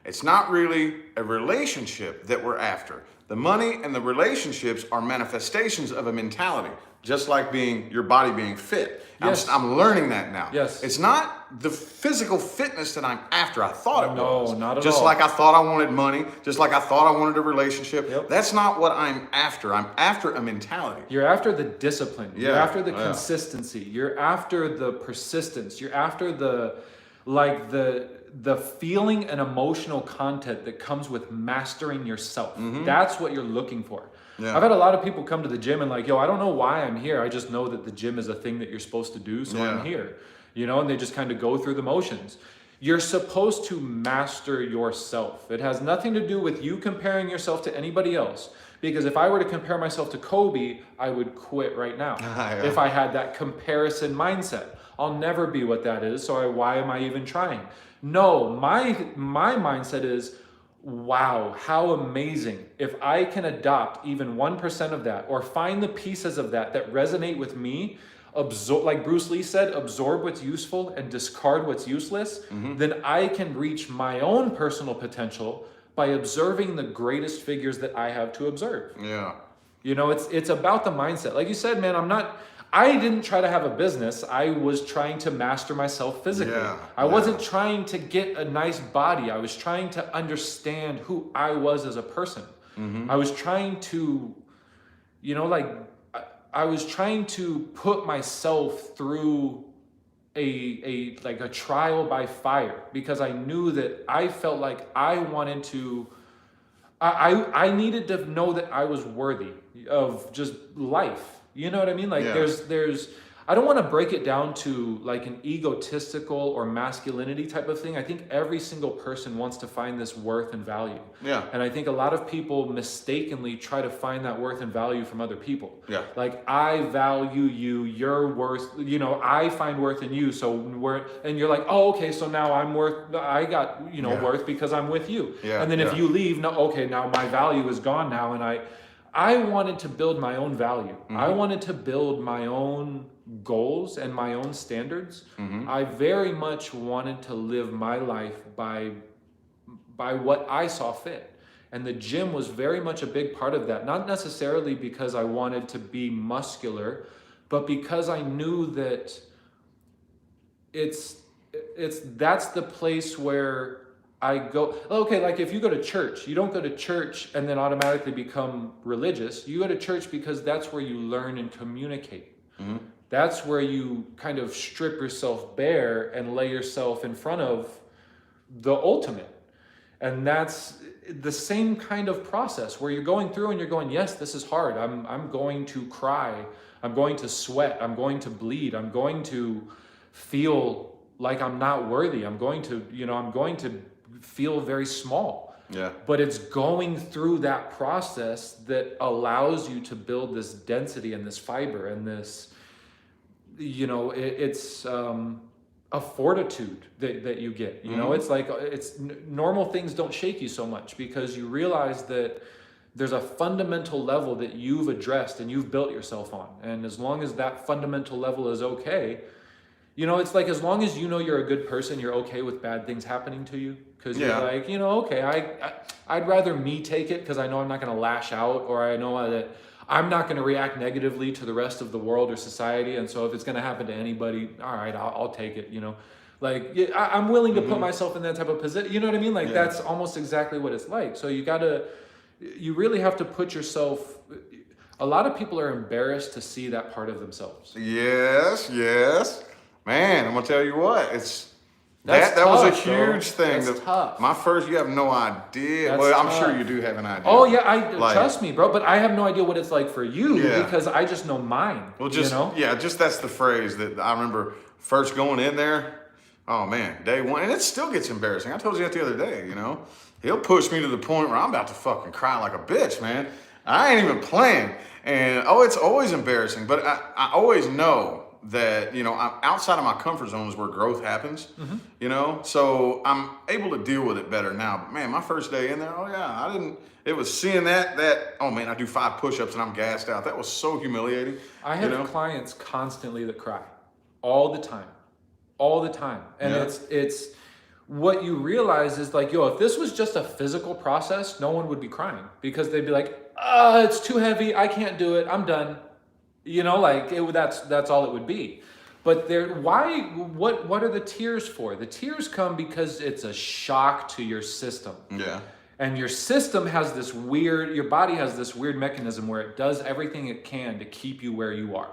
It's not really a relationship that we're after. The money and the relationships are manifestations of a mentality, just like your body being fit. Yes. I'm learning that now. Yes. It's not the physical fitness that I'm after. I thought it was. No, not at just all. like I thought I wanted money, just like I thought I wanted a relationship. Yep. That's not what I'm after. I'm after a mentality. You're after the discipline. Yeah. You're after the consistency. You're after the persistence. You're after the feeling and emotional content that comes with mastering yourself. That's what you're looking for. Yeah. I've had a lot of people come to the gym and like, yo, I don't know why I'm here. I just know that the gym is a thing that you're supposed to do, so I'm here. And they just kind of go through the motions. You're supposed to master yourself. It has nothing to do with you comparing yourself to anybody else. Because if I were to compare myself to Kobe, I would quit right now. If I had that comparison mindset. I'll never be what that is, so why am I even trying? No, my mindset is, wow, how amazing. If I can adopt even 1% of that or find the pieces of that resonate with me, like Bruce Lee said, absorb what's useful and discard what's useless, then I can reach my own personal potential by observing the greatest figures that I have to observe. Yeah. It's about the mindset. Like you said, man, I didn't try to have a business. I was trying to master myself physically. I wasn't trying to get a nice body. I was trying to understand who I was as a person. I was trying to like I was trying to put myself through a trial by fire, because I knew that I felt like I wanted to, I needed to know that I was worthy of just life. You know what I mean? Like Yeah. there's I don't want to break it down to like an egotistical or masculinity type of thing. I think every single person wants to find this worth and value. Yeah. And I think a lot of people mistakenly try to find that worth and value from other people. Yeah. Like, I value you, you're worth, I find worth in you. So and you're like, oh, okay, so now I got, Yeah. worth because I'm with you. Yeah, And then if yeah. you leave, no, okay, now my value is gone now. And I wanted to build my own value. I wanted to build my own goals and my own standards. I very much wanted to live my life by what I saw fit. And the gym was very much a big part of that. Not necessarily because I wanted to be muscular, but because I knew that that's the place where I go. Okay, like if you go to church, you don't go to church and then automatically become religious. You go to church because that's where you learn and communicate. That's where you kind of strip yourself bare and lay yourself in front of the ultimate. And that's the same kind of process where you're going through and you're going, yes, this is hard. I'm going to cry. I'm going to sweat. I'm going to bleed. I'm going to feel like I'm not worthy. I'm going to feel very small. Yeah. But it's going through that process that allows you to build this density and this fiber and this, it's a fortitude that you get. It's like normal things don't shake you so much because you realize that there's a fundamental level that you've addressed and you've built yourself on. And as long as that fundamental level is okay, it's like, as long as you're a good person, you're okay with bad things happening to you. Because you're like, okay, I'd rather me take it because I know I'm not going to lash out, or I know that I'm not going to react negatively to the rest of the world or society. And so if it's going to happen to anybody, all right, I'll take it, Like, I'm willing to put myself in that type of position. You know what I mean? Like, that's almost exactly what it's like. So you really have to put yourself. A lot of people are embarrassed to see that part of themselves. Yes. Man, I'm gonna tell you what, that tough, was a huge thing. That's tough. My first, you have no idea. That's I'm tough. sure you do have an idea. Oh yeah, trust me, bro. But I have no idea what it's like for you because I just know mine. Well, just that's the phrase that I remember first going in there. Oh man, day one, and it still gets embarrassing. I told you that the other day. He'll push me to the point where I'm about to fucking cry like a bitch, man. I ain't even playing, and it's always embarrassing. But I always know that I'm outside of my comfort zone is where growth happens. So I'm able to deal with it better now. But man, my first day in there, it was seeing that oh man, I do 5 push-ups and I'm gassed out. That was so humiliating. I have clients constantly that cry all the time, and it's what you realize is like, if this was just a physical process, no one would be crying because they'd be like, it's too heavy, I can't do it, I'm done. That's all it would be. But what are the tears for? The tears come because it's a shock to your system. Yeah. And your system has your body has this weird mechanism where it does everything it can to keep you where you are.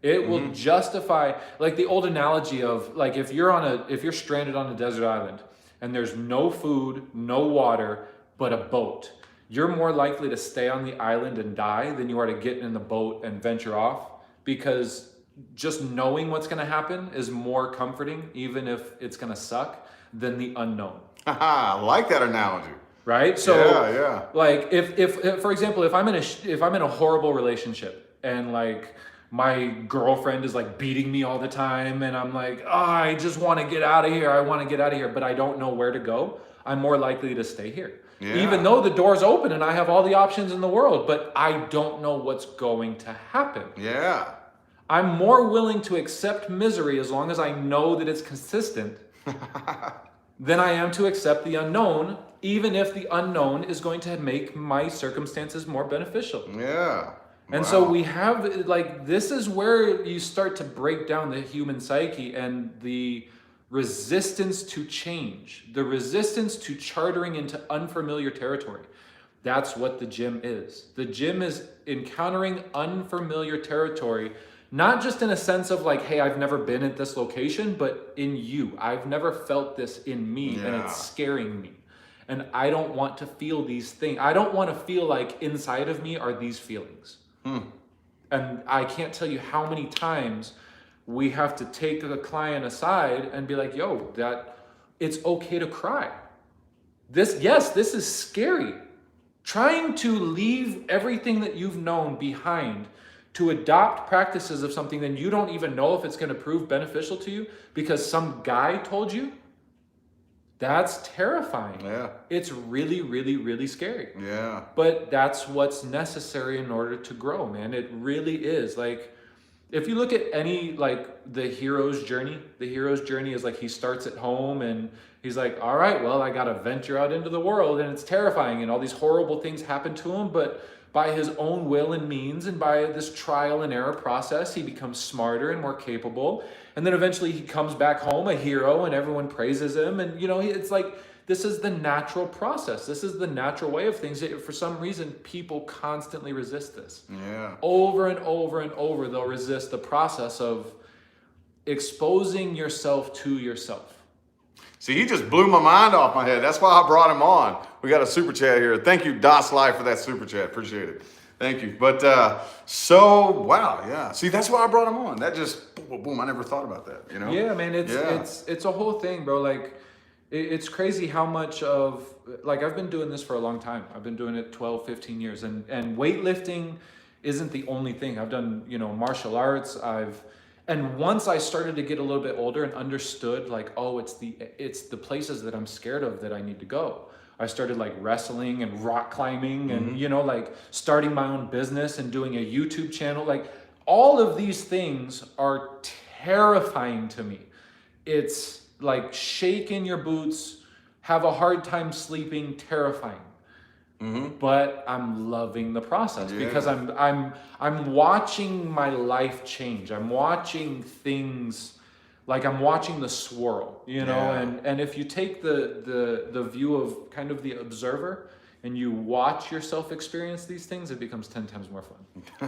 It will justify, like the old analogy of, like, if you're stranded on a desert island and there's no food, no water, but a boat, you're more likely to stay on the island and die than you are to get in the boat and venture off, because just knowing what's going to happen is more comforting, even if it's going to suck, than the unknown. I like that analogy. Right? So, yeah. Like, if for example, if I'm in a horrible relationship and like my girlfriend is like beating me all the time and I'm like, I just want to get out of here, but I don't know where to go, I'm more likely to stay here. Yeah. Even though the door's open and I have all the options in the world, but I don't know what's going to happen. Yeah. I'm more willing to accept misery as long as I know that it's consistent than I am to accept the unknown, even if the unknown is going to make my circumstances more beneficial. Yeah. And so we have, like, this is where you start to break down the human psyche and the resistance to change, the resistance to chartering into unfamiliar territory. That's what the gym is. The gym is encountering unfamiliar territory, not just in a sense of like, hey, I've never been at this location, but in you. I've never felt this in me, and it's scaring me. And I don't want to feel these things. I don't want to feel like inside of me are these feelings. And I can't tell you how many times we have to take the client aside and be like, yo, that it's okay to cry. This is scary. Trying to leave everything that you've known behind to adopt practices of something that you don't even know if it's going to prove beneficial to you because some guy told you, that's terrifying. Yeah. It's really, really, really scary. Yeah. But that's what's necessary in order to grow, man. It really is. Like, if you look at any, like, the hero's journey is like he starts at home and he's like, all right, well, I got to venture out into the world, and it's terrifying and all these horrible things happen to him. But by his own will and means and by this trial and error process, he becomes smarter and more capable. And then eventually he comes back home a hero and everyone praises him. And, you know, it's like, this is the natural process. This is the natural way of things. For some reason, people constantly resist this. Yeah. Over and over and over, they'll resist the process of exposing yourself to yourself. See, he just blew my mind off my head. That's why I brought him on. We got a super chat here. Thank you, Das Life, for that super chat. Appreciate it. Thank you. But wow, yeah. See, that's why I brought him on. That just boom, boom, boom. I never thought about that. You know? Yeah, man. It's a whole thing, bro. Like, it's crazy how much of, like, I've been doing this for a long time. I've been doing it 12, 15 years, and weightlifting isn't the only thing. I've done, you know, martial arts. And once I started to get a little bit older and understood, like, oh, it's the places that I'm scared of that I need to go. I started like wrestling and rock climbing and, you know, like starting my own business and doing a YouTube channel. Like, all of these things are terrifying to me. It's like shake in your boots, have a hard time sleeping, terrifying. But I'm loving the process because I'm watching my life change. I'm watching things, like I'm watching the swirl, you know. And if you take the view of kind of the observer and you watch yourself experience these things, it becomes 10 times more fun.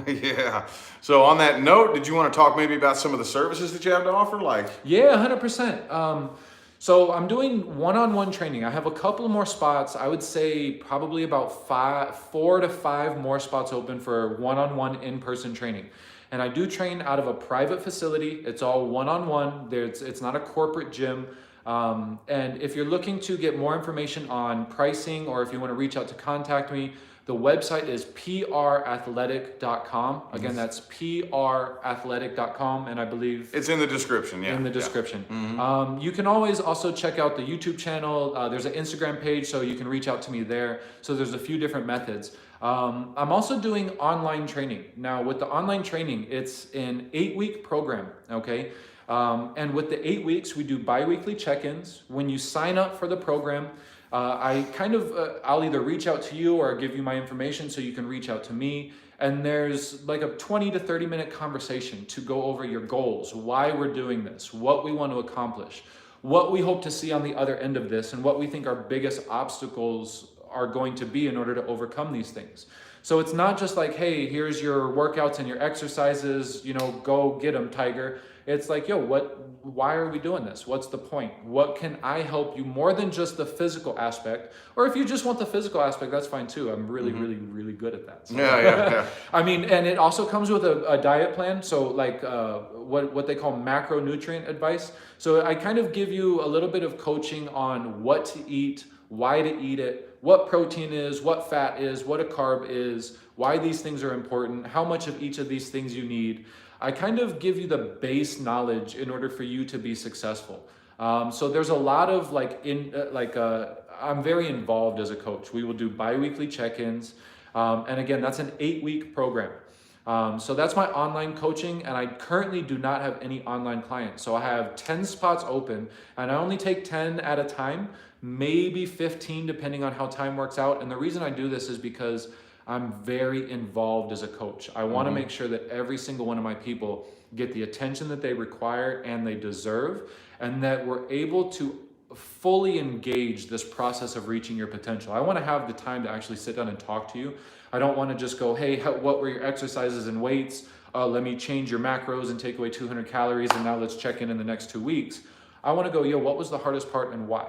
Yeah. So on that note, did you want to talk maybe about some of the services that you have to offer? Like, yeah, 100%. So I'm doing one-on-one training. I have a couple more spots. I would say probably about 4 to 5 more spots open for one-on-one in-person training. And I do train out of a private facility. It's all one-on-one. It's not a corporate gym. And if you're looking to get more information on pricing, or if you want to reach out to contact me, the website is prathletic.com. Again, that's prathletic.com, and I believe it's in the description. Yeah, in the description. You can always also check out the YouTube channel. There's an Instagram page, so you can reach out to me there. So there's a few different methods. I'm also doing online training. Now, with the online training, it's an 8-week program, okay? And with the 8 weeks, we do bi-weekly check-ins. When you sign up for the program, I'll either reach out to you or give you my information so you can reach out to me. And there's like a 20 to 30 minute conversation to go over your goals, why we're doing this, what we want to accomplish, what we hope to see on the other end of this, and what we think our biggest obstacles are going to be in order to overcome these things. So it's not just like, hey, here's your workouts and your exercises, you know, go get them, Tiger. It's like, yo, why are we doing this? What's the point? What can I help you more than just the physical aspect? Or if you just want the physical aspect, that's fine too. I'm really, really, really good at that. So. Yeah. I mean, and it also comes with a diet plan. So like what they call macronutrient advice. So I kind of give you a little bit of coaching on what to eat, why to eat it, what protein is, what fat is, what a carb is, why these things are important, how much of each of these things you need. I kind of give you the base knowledge in order for you to be successful. So there's a lot of I'm very involved as a coach. We will do bi-weekly check-ins. And again, that's an 8-week program. So that's my online coaching, and I currently do not have any online clients. So I have 10 spots open, and I only take 10 at a time, maybe 15 depending on how time works out. And the reason I do this is because I'm very involved as a coach. I want to make sure that every single one of my people get the attention that they require and they deserve, and that we're able to fully engage this process of reaching your potential. I want to have the time to actually sit down and talk to you. I don't want to just go, hey, what were your exercises and weights? Let me change your macros and take away 200 calories, and now let's check in the next 2 weeks. I want to go, yo, what was the hardest part and why?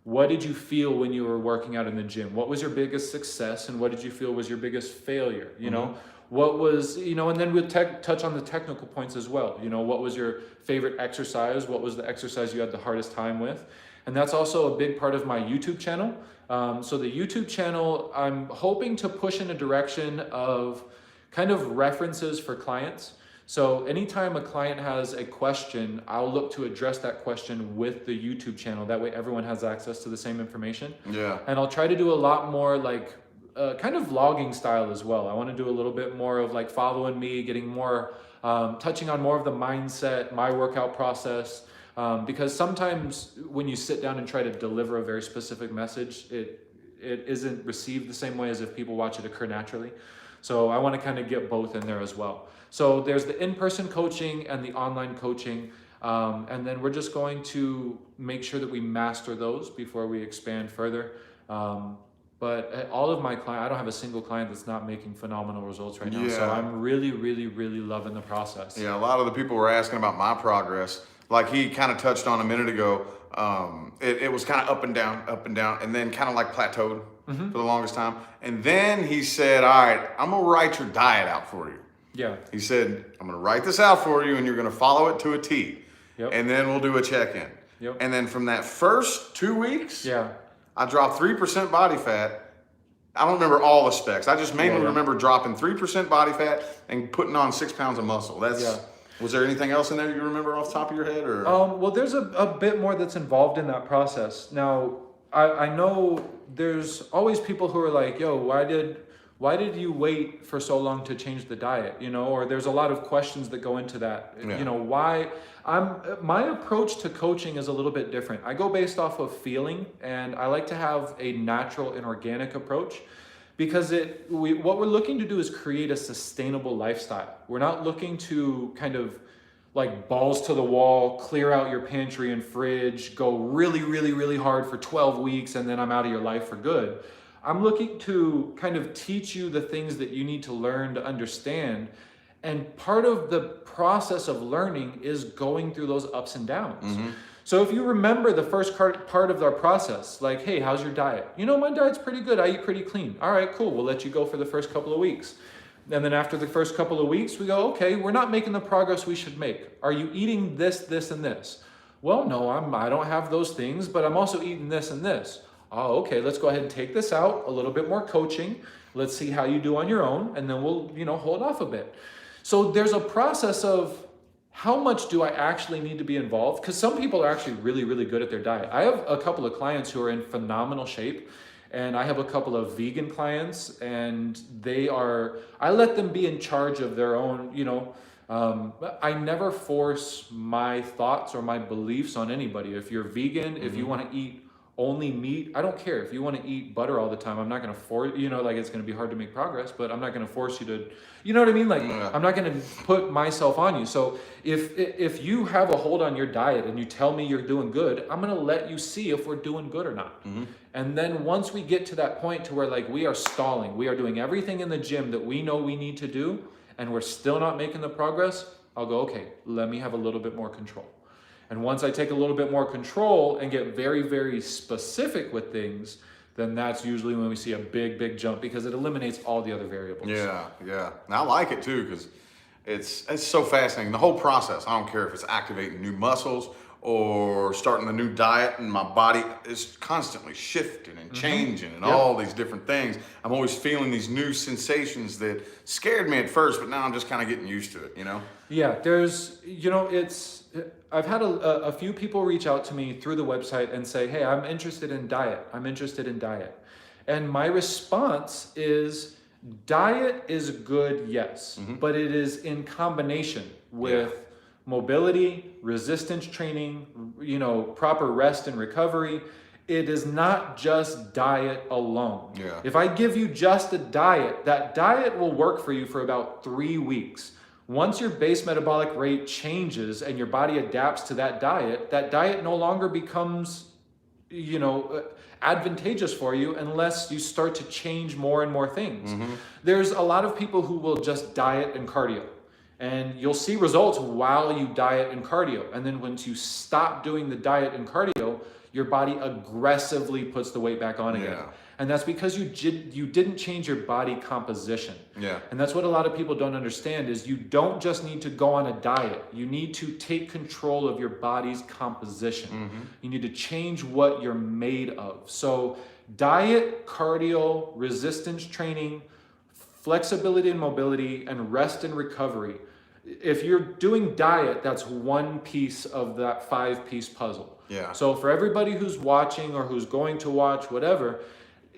What did you feel when you were working out in the gym? What was your biggest success, and what did you feel was your biggest failure? You know, what was, and then we'll touch on the technical points as well. What was your favorite exercise? What was the exercise you had the hardest time with? And that's also a big part of my YouTube channel. So the YouTube channel, I'm hoping to push in a direction of kind of references for clients. So anytime a client has a question, I'll look to address that question with the YouTube channel. That way everyone has access to the same information. Yeah. And I'll try to do a lot more like kind of vlogging style as well. I want to do a little bit more of like following me, getting more, touching on more of the mindset, my workout process. Because sometimes when you sit down and try to deliver a very specific message, it isn't received the same way as if people watch it occur naturally. So I want to kind of get both in there as well. So there's the in-person coaching and the online coaching. And then we're just going to make sure that we master those before we expand further. But all of my clients, I don't have a single client that's not making phenomenal results right now. Yeah. So I'm really, really, really loving the process. Yeah, a lot of the people were asking about my progress. Like he kind of touched on a minute ago, it was kind of up and down, and then kind of like plateaued for the longest time. And then he said, all right, I'm going to write your diet out for you. Yeah. He said, I'm going to write this out for you, and you're going to follow it to a T. Yep. And then we'll do a check-in. Yep. And then from that first 2 weeks, Yeah. I dropped 3% body fat. I don't remember all the specs. I just mainly remember dropping 3% body fat and putting on 6 pounds of muscle. Was there anything else in there you remember off the top of your head? Or well, there's a bit more that's involved in that process. Now, I know there's always people who are like, yo, why did you wait for so long to change the diet? Or there's a lot of questions that go into that. Yeah. Why my approach to coaching is a little bit different. I go based off of feeling, and I like to have a natural and organic approach. Because what we're looking to do is create a sustainable lifestyle. We're not looking to kind of like balls to the wall, clear out your pantry and fridge, go really, really, really hard for 12 weeks, and then I'm out of your life for good. I'm looking to kind of teach you the things that you need to learn to understand. And part of the process of learning is going through those ups and downs. So if you remember the first part of our process, like, hey, how's your diet? My diet's pretty good. I eat pretty clean. All right, cool. We'll let you go for the first couple of weeks. And then after the first couple of weeks, we go, okay, we're not making the progress we should make. Are you eating this, this, and this? Well, no, I don't have those things, but I'm also eating this and this. Oh, okay, let's go ahead and take this out, a little bit more coaching. Let's see how you do on your own, and then we'll, hold off a bit. So there's a process of, how much do I actually need to be involved? Because some people are actually really, really good at their diet. I have a couple of clients who are in phenomenal shape, and I have a couple of vegan clients, and I let them be in charge of their own, I never force my thoughts or my beliefs on anybody. If you're vegan, if you want to eat only meat, I don't care. If you want to eat butter all the time, I'm not going to force, it's going to be hard to make progress, but I'm not going to force you to, you know what I mean? I'm not going to put myself on you. So if you have a hold on your diet and you tell me you're doing good, I'm going to let you see if we're doing good or not. And then once we get to that point to where we are stalling, we are doing everything in the gym that we know we need to do, and we're still not making the progress, I'll go, okay, let me have a little bit more control. And once I take a little bit more control and get very, very specific with things, then that's usually when we see a big, big jump, because it eliminates all the other variables. Yeah. And I like it too, because it's so fascinating. The whole process, I don't care if it's activating new muscles or starting a new diet, and my body is constantly shifting and changing and all these different things. I'm always feeling these new sensations that scared me at first, but now I'm just kind of getting used to it, Yeah, there's, I've had a few people reach out to me through the website and say, hey, I'm interested in diet. And my response is, diet is good, yes, but it is in combination with mobility, resistance training, proper rest and recovery. It is not just diet alone. Yeah. If I give you just a diet, that diet will work for you for about 3 weeks. Once your base metabolic rate changes and your body adapts to that diet no longer becomes advantageous for you unless you start to change more and more things. There's a lot of people who will just diet and cardio. And you'll see results while you diet and cardio. And then once you stop doing the diet and cardio, your body aggressively puts the weight back on again. Yeah. And that's because you didn't change your body composition. Yeah. And that's what a lot of people don't understand is you don't just need to go on a diet. You need to take control of your body's composition. You need to change what you're made of. So diet, cardio, resistance training, flexibility and mobility, and rest and recovery. If you're doing diet, that's one piece of that 5-piece puzzle. Yeah. So for everybody who's watching or who's going to watch, whatever,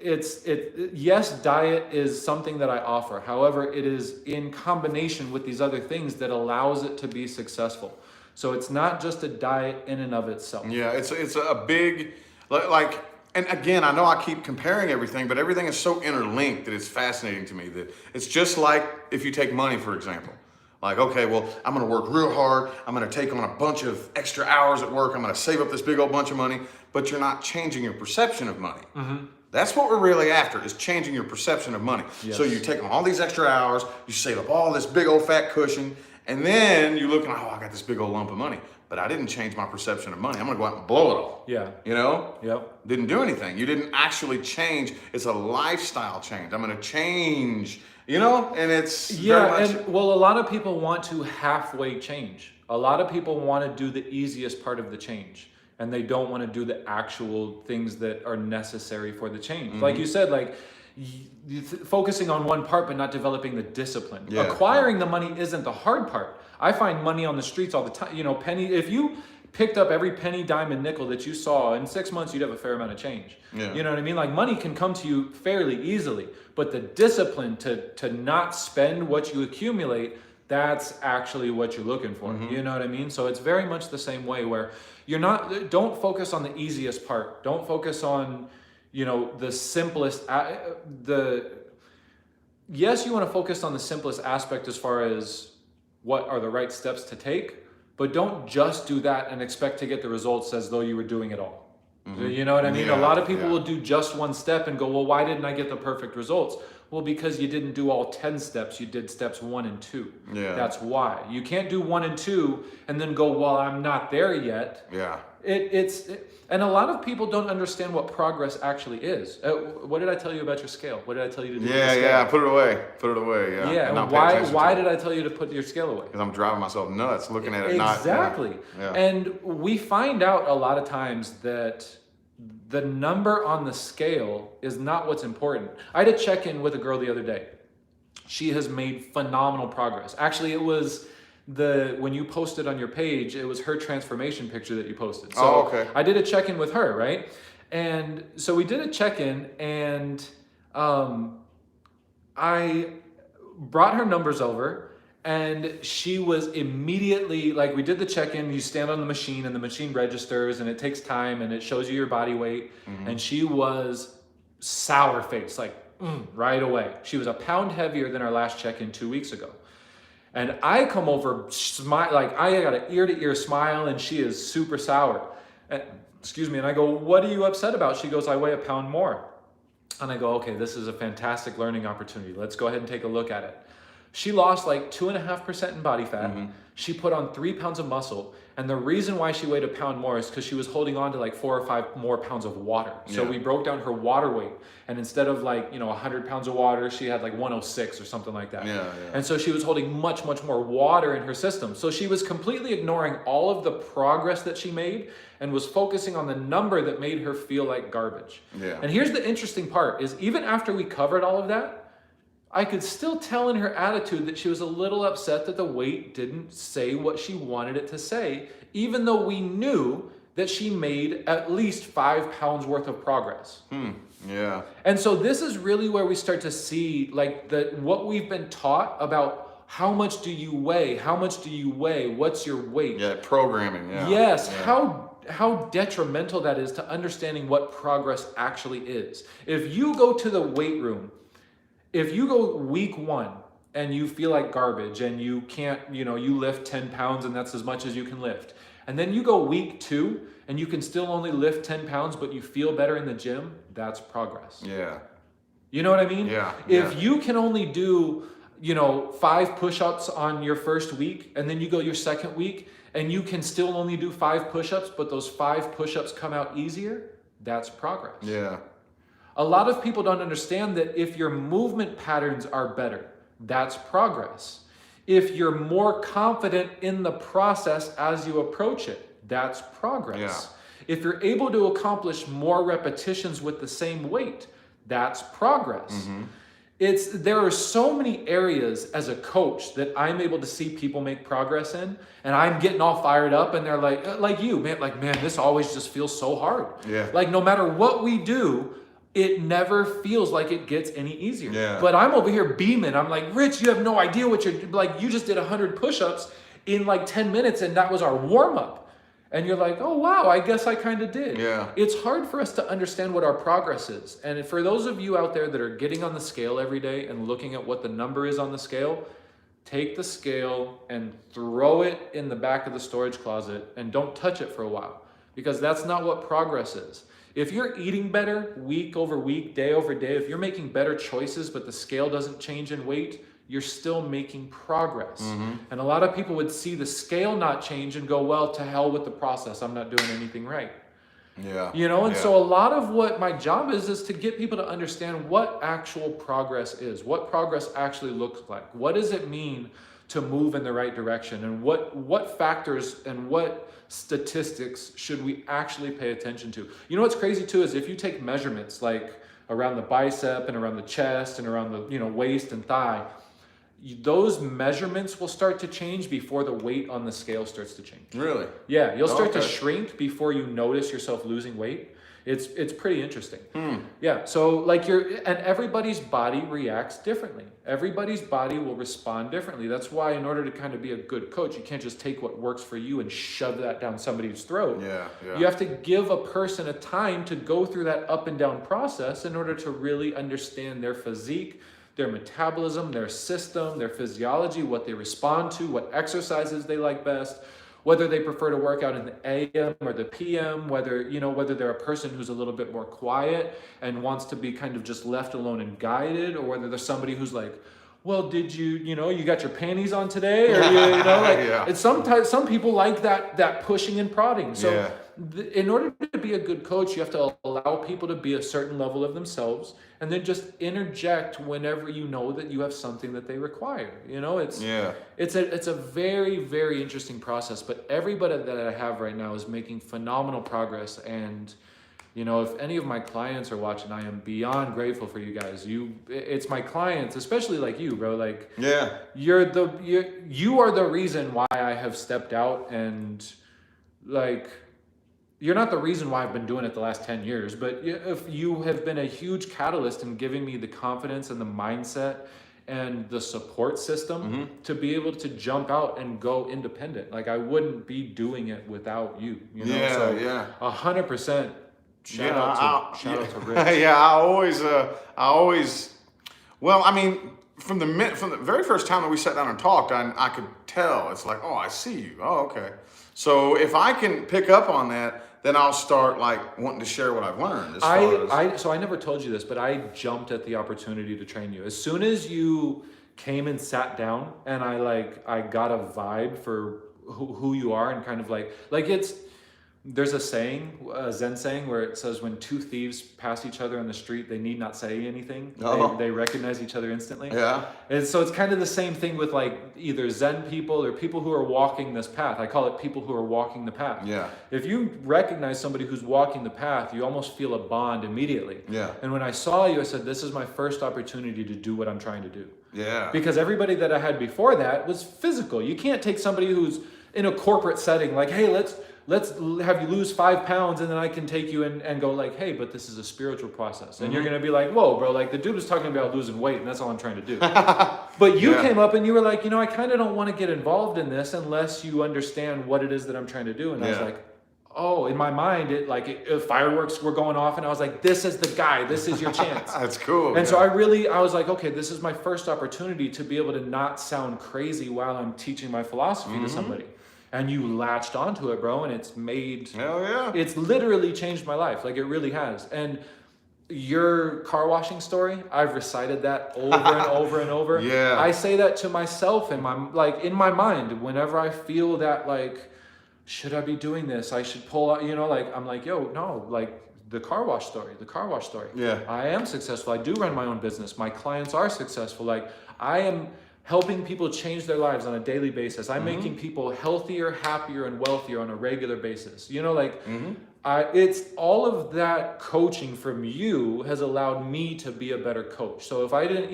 yes, diet is something that I offer. However, it is in combination with these other things that allows it to be successful. So it's not just a diet in and of itself. Yeah, it's a big, like, and again, I know I keep comparing everything, but everything is so interlinked that it's fascinating to me that it's just like if you take money, for example. Like, okay, well, I'm going to work real hard. I'm going to take on a bunch of extra hours at work. I'm going to save up this big old bunch of money, but you're not changing your perception of money. That's what we're really after, is changing your perception of money. Yes. So you take on all these extra hours, you save up all this big old fat cushion, and then you look and, I got this big old lump of money. But I didn't change my perception of money. I'm gonna go out and blow it all. Yeah. You know? Yep. Didn't do anything. You didn't actually change. It's a lifestyle change. I'm gonna change, and it's very much... and well, a lot of people want to halfway change. A lot of people want to do the easiest part of the change, and they don't want to do the actual things that are necessary for the change. Like you said, like focusing on one part but not developing the discipline. Yeah. Acquiring the money isn't the hard part. I find money on the streets all the time. If you picked up every penny, dime, and nickel that you saw in 6 months, you'd have a fair amount of change. Yeah. You know what I mean? Like money can come to you fairly easily, but the discipline to not spend what you accumulate, that's actually what you're looking for. You know what I mean? So it's very much the same way where don't focus on the easiest part. Don't focus on, the simplest, yes, you want to focus on the simplest aspect as far as what are the right steps to take, but don't just do that and expect to get the results as though you were doing it all. You know what I mean? Yeah, a lot of people will do just one step and go, well, why didn't I get the perfect results? Well, because you didn't do all 10 steps, you did steps 1 and 2. Yeah. That's why. You can't do 1 and 2 and then go, well, I'm not there yet. Yeah. And a lot of people don't understand what progress actually is. What did I tell you about your scale? What did I tell you to do with the scale? Yeah, put it away, yeah. Yeah, And not and pay attention why to it. did I tell you to put your scale away? Because I'm driving myself nuts looking at it. Exactly. Yeah. And we find out a lot of times that the number on the scale is not what's important. I had a check-in with a girl the other day. She has made phenomenal progress. Actually, it was when you posted on your page, it was her transformation picture that you posted. So okay. I did a check-in with her, right? And so we did a check-in, and I brought her numbers over, and she was immediately, like, we did the check-in, you stand on the machine and the machine registers and it takes time and it shows you your body weight. And she was sour faced, like right away. She was a pound heavier than our last check-in 2 weeks ago. And I come over, smile, like I got an ear-to-ear smile, and she is super sour. And, and I go, what are you upset about? She goes, I weigh a pound more. And I go, okay, this is a fantastic learning opportunity. Let's go ahead and take a look at it. She lost like 2.5% in body fat. She put on 3 pounds of muscle. And the reason why she weighed a pound more is because she was holding on to like 4 or 5 more pounds of water. So we broke down her water weight. And instead of like, 100 pounds of water, she had like 106 or something like that. Yeah. And so she was holding much, much more water in her system. So she was completely ignoring all of the progress that she made and was focusing on the number that made her feel like garbage. Yeah. And here's the interesting part is even after we covered all of that, I could still tell in her attitude that she was a little upset that the weight didn't say what she wanted it to say, even though we knew that she made at least 5 pounds worth of progress. Yeah. And so this is really where we start to see like what we've been taught about how much do you weigh? How much do you weigh? What's your weight? Yeah, programming, yeah. Yes, yeah. How detrimental that is to understanding what progress actually is. If you go to the weight room, if you go week 1 and you feel like garbage and you can't, you lift 10 pounds and that's as much as you can lift. and then you go week 2 and you can still only lift 10 pounds, but you feel better in the gym, that's progress. Yeah. You know what I mean? Yeah. If you can only do, 5 push-ups on your first week, and then you go your second week and you can still only do 5 push-ups, but those 5 push-ups come out easier, that's progress. Yeah. A lot of people don't understand that if your movement patterns are better, that's progress. If you're more confident in the process as you approach it, that's progress. Yeah. If you're able to accomplish more repetitions with the same weight, that's progress. Mm-hmm. There are so many areas as a coach that I'm able to see people make progress in, and I'm getting all fired up, and they're like you, man, this always just feels so hard. Yeah. Like no matter what we do, it never feels like it gets any easier. Yeah. But I'm over here beaming. I'm like, Rich, you have no idea what you're like. You just did 100 push-ups in like 10 minutes, and that was our warm-up. And you're like, oh, wow, I guess I kind of did. Yeah. It's hard for us to understand what our progress is. And for those of you out there that are getting on the scale every day and looking at what the number is on the scale, take the scale and throw it in the back of the storage closet and don't touch it for a while, because that's not what progress is. If you're eating better week over week, day over day, if you're making better choices, but the scale doesn't change in weight, you're still making progress. Mm-hmm. And a lot of people would see the scale not change and go, well, to hell with the process. I'm not doing anything right. Yeah. And so a lot of what my job is to get people to understand what actual progress is, what progress actually looks like. What does it mean to move in the right direction? And what factors and what statistics should we actually pay attention to? You know what's crazy too is if you take measurements like around the bicep and around the chest and around the waist and thigh, those measurements will start to change before the weight on the scale starts to change. Really? Yeah, you'll start to shrink before you notice yourself losing weight. It's pretty interesting. Yeah, so and everybody's body reacts differently. Everybody's body will respond differently. That's why in order to kind of be a good coach, you can't just take what works for you and shove that down somebody's throat. Yeah. You have to give a person a time to go through that up and down process in order to really understand their physique, their metabolism, their system, their physiology, what they respond to, what exercises they like best, whether they prefer to work out in the AM or the PM, whether they're a person who's a little bit more quiet and wants to be kind of just left alone and guided, or whether there's somebody who's like, well, did you got your panties on today? Or, Yeah. And sometimes some people like that pushing and prodding. So Yeah. In order to be a good coach, you have to allow people to be a certain level of themselves, and then just interject whenever you know that you have something that they require. It's a very, very interesting process, but everybody that I have right now is making phenomenal progress. And if any of my clients are watching, I am beyond grateful for you guys. It's my clients, especially like you, bro. Like, Yeah. you are the reason why I have stepped out, and like, you're not the reason why I've been doing it the last 10 years, but if you have been a huge catalyst in giving me the confidence and the mindset and the support system to be able to jump out and go independent. Like, I wouldn't be doing it without you. Yeah. 100%. Shout out to Rich. Yeah, I always. Well, I mean, from the very first time that we sat down and talked, I could tell. It's like, oh, I see you. Oh, okay. So if I can pick up on that, then I'll start like wanting to share what I've learned. So I never told you this, but I jumped at the opportunity to train you. As soon as you came and sat down, and I got a vibe for who you are, and kind of like there's a saying, a Zen saying, where it says when two thieves pass each other on the street, they need not say anything. They recognize each other instantly. Yeah. And so it's kind of the same thing with like either Zen people or people who are walking this path. I call it people who are walking the path. Yeah. If you recognize somebody who's walking the path, you almost feel a bond immediately. Yeah. And when I saw you, I said, this is my first opportunity to do what I'm trying to do. Yeah. Because everybody that I had before that was physical. You can't take somebody who's in a corporate setting like, hey, let's have you lose 5 pounds, and then I can take you and go like, hey, but this is a spiritual process. And you're going to be like, whoa, bro, like the dude was talking about losing weight, and that's all I'm trying to do. But you came up and you were like, I kind of don't want to get involved in this unless you understand what it is that I'm trying to do. And I was like, oh, in my mind, fireworks were going off, and I was like, this is the guy, this is your chance. That's cool. And so I was like, okay, this is my first opportunity to be able to not sound crazy while I'm teaching my philosophy to somebody. and you latched onto it, bro, and Hell yeah. it's literally changed my life. Like, it really has. And your car washing story, I've recited that over and over and over. Yeah. I say that to myself in my mind whenever I feel that, like, should I be doing this? I should pull out, like, I'm like, yo, no, like, the car wash story. Yeah. I am successful. I do run my own business. My clients are successful. Like, I am helping people change their lives on a daily basis. I'm making people healthier, happier, and wealthier on a regular basis. It's all of that coaching from you has allowed me to be a better coach. So if I didn't,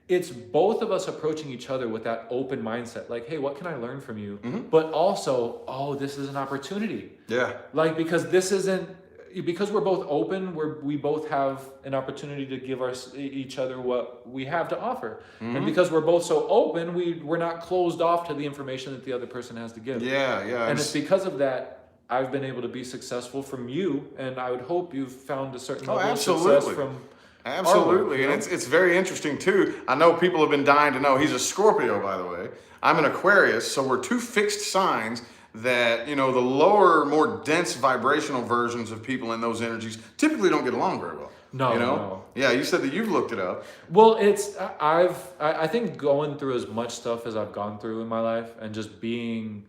it's both of us approaching each other with that open mindset. Like, hey, what can I learn from you? But also, oh, this is an opportunity. Yeah. Like, because we're both open, we both have an opportunity to give each other what we have to offer. And because we're both so open, we're not closed off to the information that the other person has to give. Yeah. And it's because of that I've been able to be successful from you, and I would hope you've found a certain level of success from Absolutely. our work, And it's very interesting too. I know people have been dying to know. He's a Scorpio, by the way. I'm an Aquarius, so we're two fixed signs that, the lower, more dense vibrational versions of people in those energies typically don't get along very well. No. Yeah, you said that you've looked it up. Well, I think going through as much stuff as I've gone through in my life, and just being,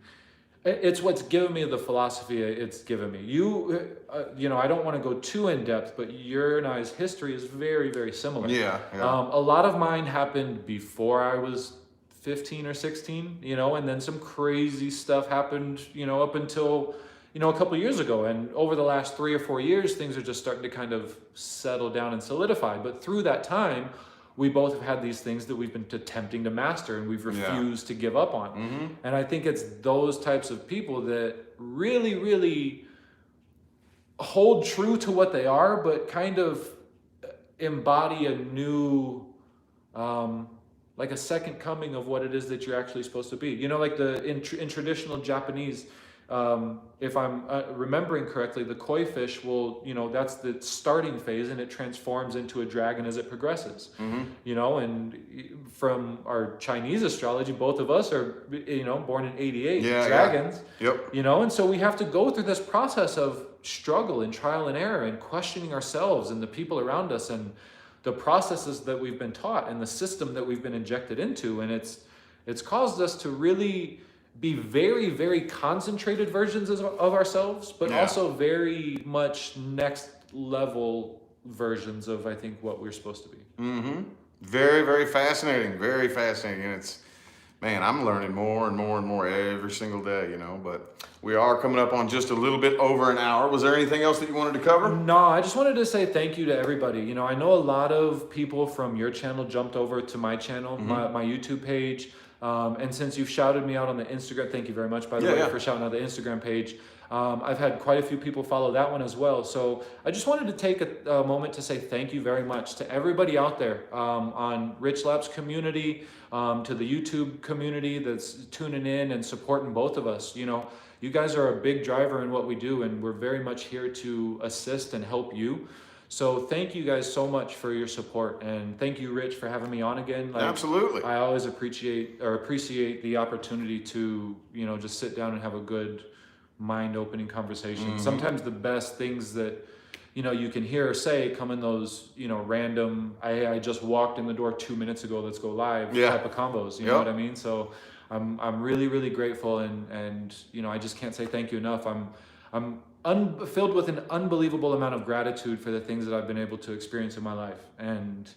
it's what's given me the philosophy it's given me. I don't want to go too in depth, but your and I's history is very, very similar. Yeah. A lot of mine happened before I was 15 or 16, and then some crazy stuff happened, up until, a couple of years ago. And over the last 3 or 4 years, things are just starting to kind of settle down and solidify. But through that time, we both have had these things that we've been attempting to master, and we've refused to give up on. And I think it's those types of people that really, really hold true to what they are, but kind of embody a new, like a second coming of what it is that you're actually supposed to be. Like in traditional Japanese, if I'm remembering correctly, the koi fish will, that's the starting phase, and it transforms into a dragon as it progresses. And from our Chinese astrology, both of us are, born in 88, dragons. Yep. And so we have to go through this process of struggle and trial and error and questioning ourselves and the people around us and the processes that we've been taught and the system that we've been injected into. And it's caused us to really be very, very concentrated versions of ourselves, but also very much next level versions of, I think, what we're supposed to be. Very, very fascinating. Very fascinating. And I'm learning more and more and more every single day, but we are coming up on just a little bit over an hour. Was there anything else that you wanted to cover? No, I just wanted to say thank you to everybody. I know a lot of people from your channel jumped over to my channel, my YouTube page. And since you've shouted me out on the Instagram, thank you very much, by the way, for shouting out the Instagram page. I've had quite a few people follow that one as well. So I just wanted to take a moment to say thank you very much to everybody out there on Rich Labs community, to the YouTube community that's tuning in and supporting both of us. You guys are a big driver in what we do, and we're very much here to assist and help you. So thank you guys so much for your support, and thank you, Rich, for having me on again. Absolutely. I always appreciate the opportunity to, just sit down and have a good mind-opening conversation. Sometimes the best things that, you can hear or say come in those, random, I just walked in the door 2 minutes ago, let's go live type of combos. You know what I mean? So I'm really, really grateful, and I just can't say thank you enough. I'm filled with an unbelievable amount of gratitude for the things that I've been able to experience in my life. And,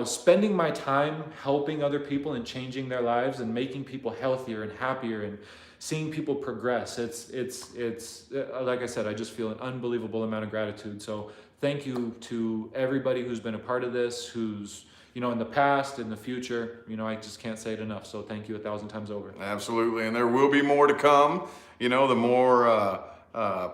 spending my time helping other people and changing their lives and making people healthier and happier and seeing people progress. It's like I said, I just feel an unbelievable amount of gratitude. So thank you to everybody who's been a part of this, who's, in the past, in the future. I just can't say it enough. So thank you 1,000 times over. Absolutely. And there will be more to come. The more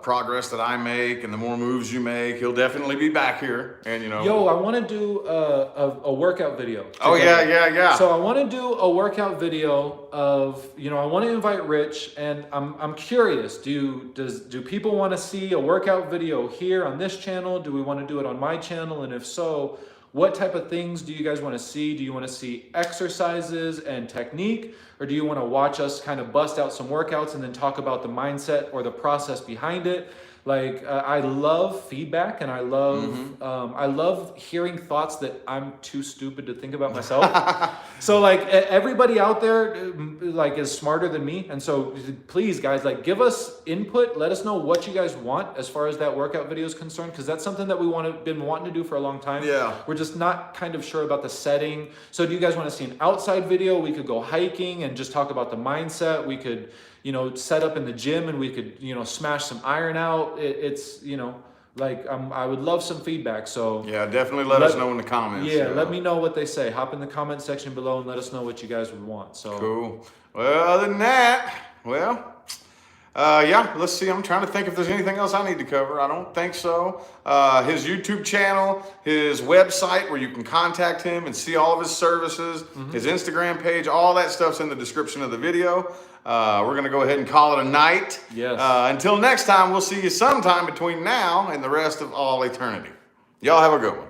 progress that I make and the more moves you make, he'll definitely be back here. And Yo, I want to do a workout video together. Oh yeah. So I want to do a workout video of, I want to invite Rich, and I'm curious, do people want to see a workout video here on this channel? Do we want to do it on my channel? And if so, What type of things do you guys want to see? Do you want to see exercises and technique? Or do you want to watch us kind of bust out some workouts and then talk about the mindset or the process behind it? Like I love feedback, and I love hearing thoughts that I'm too stupid to think about myself. So like everybody out there like is smarter than me, and so please guys, like give us input. Let us know what you guys want as far as that workout video is concerned, because that's something that been wanting to do for a long time. Yeah. We're just not kind of sure about the setting. So do you guys want to see an outside video? We could go hiking and just talk about the mindset. We could, set up in the gym and we could, smash some iron out. It's, I would love some feedback. So yeah, definitely let us know in the comments. Yeah, let me know what they say. Hop in the comment section below and let us know what you guys would want. So cool. Well, other than that, yeah, let's see. I'm trying to think if there's anything else I need to cover. I don't think so. His YouTube channel, his website where you can contact him and see all of his services, his Instagram page, all that stuff's in the description of the video. We're going to go ahead and call it a night. Yes. Until next time, we'll see you sometime between now and the rest of all eternity. Y'all have a good one.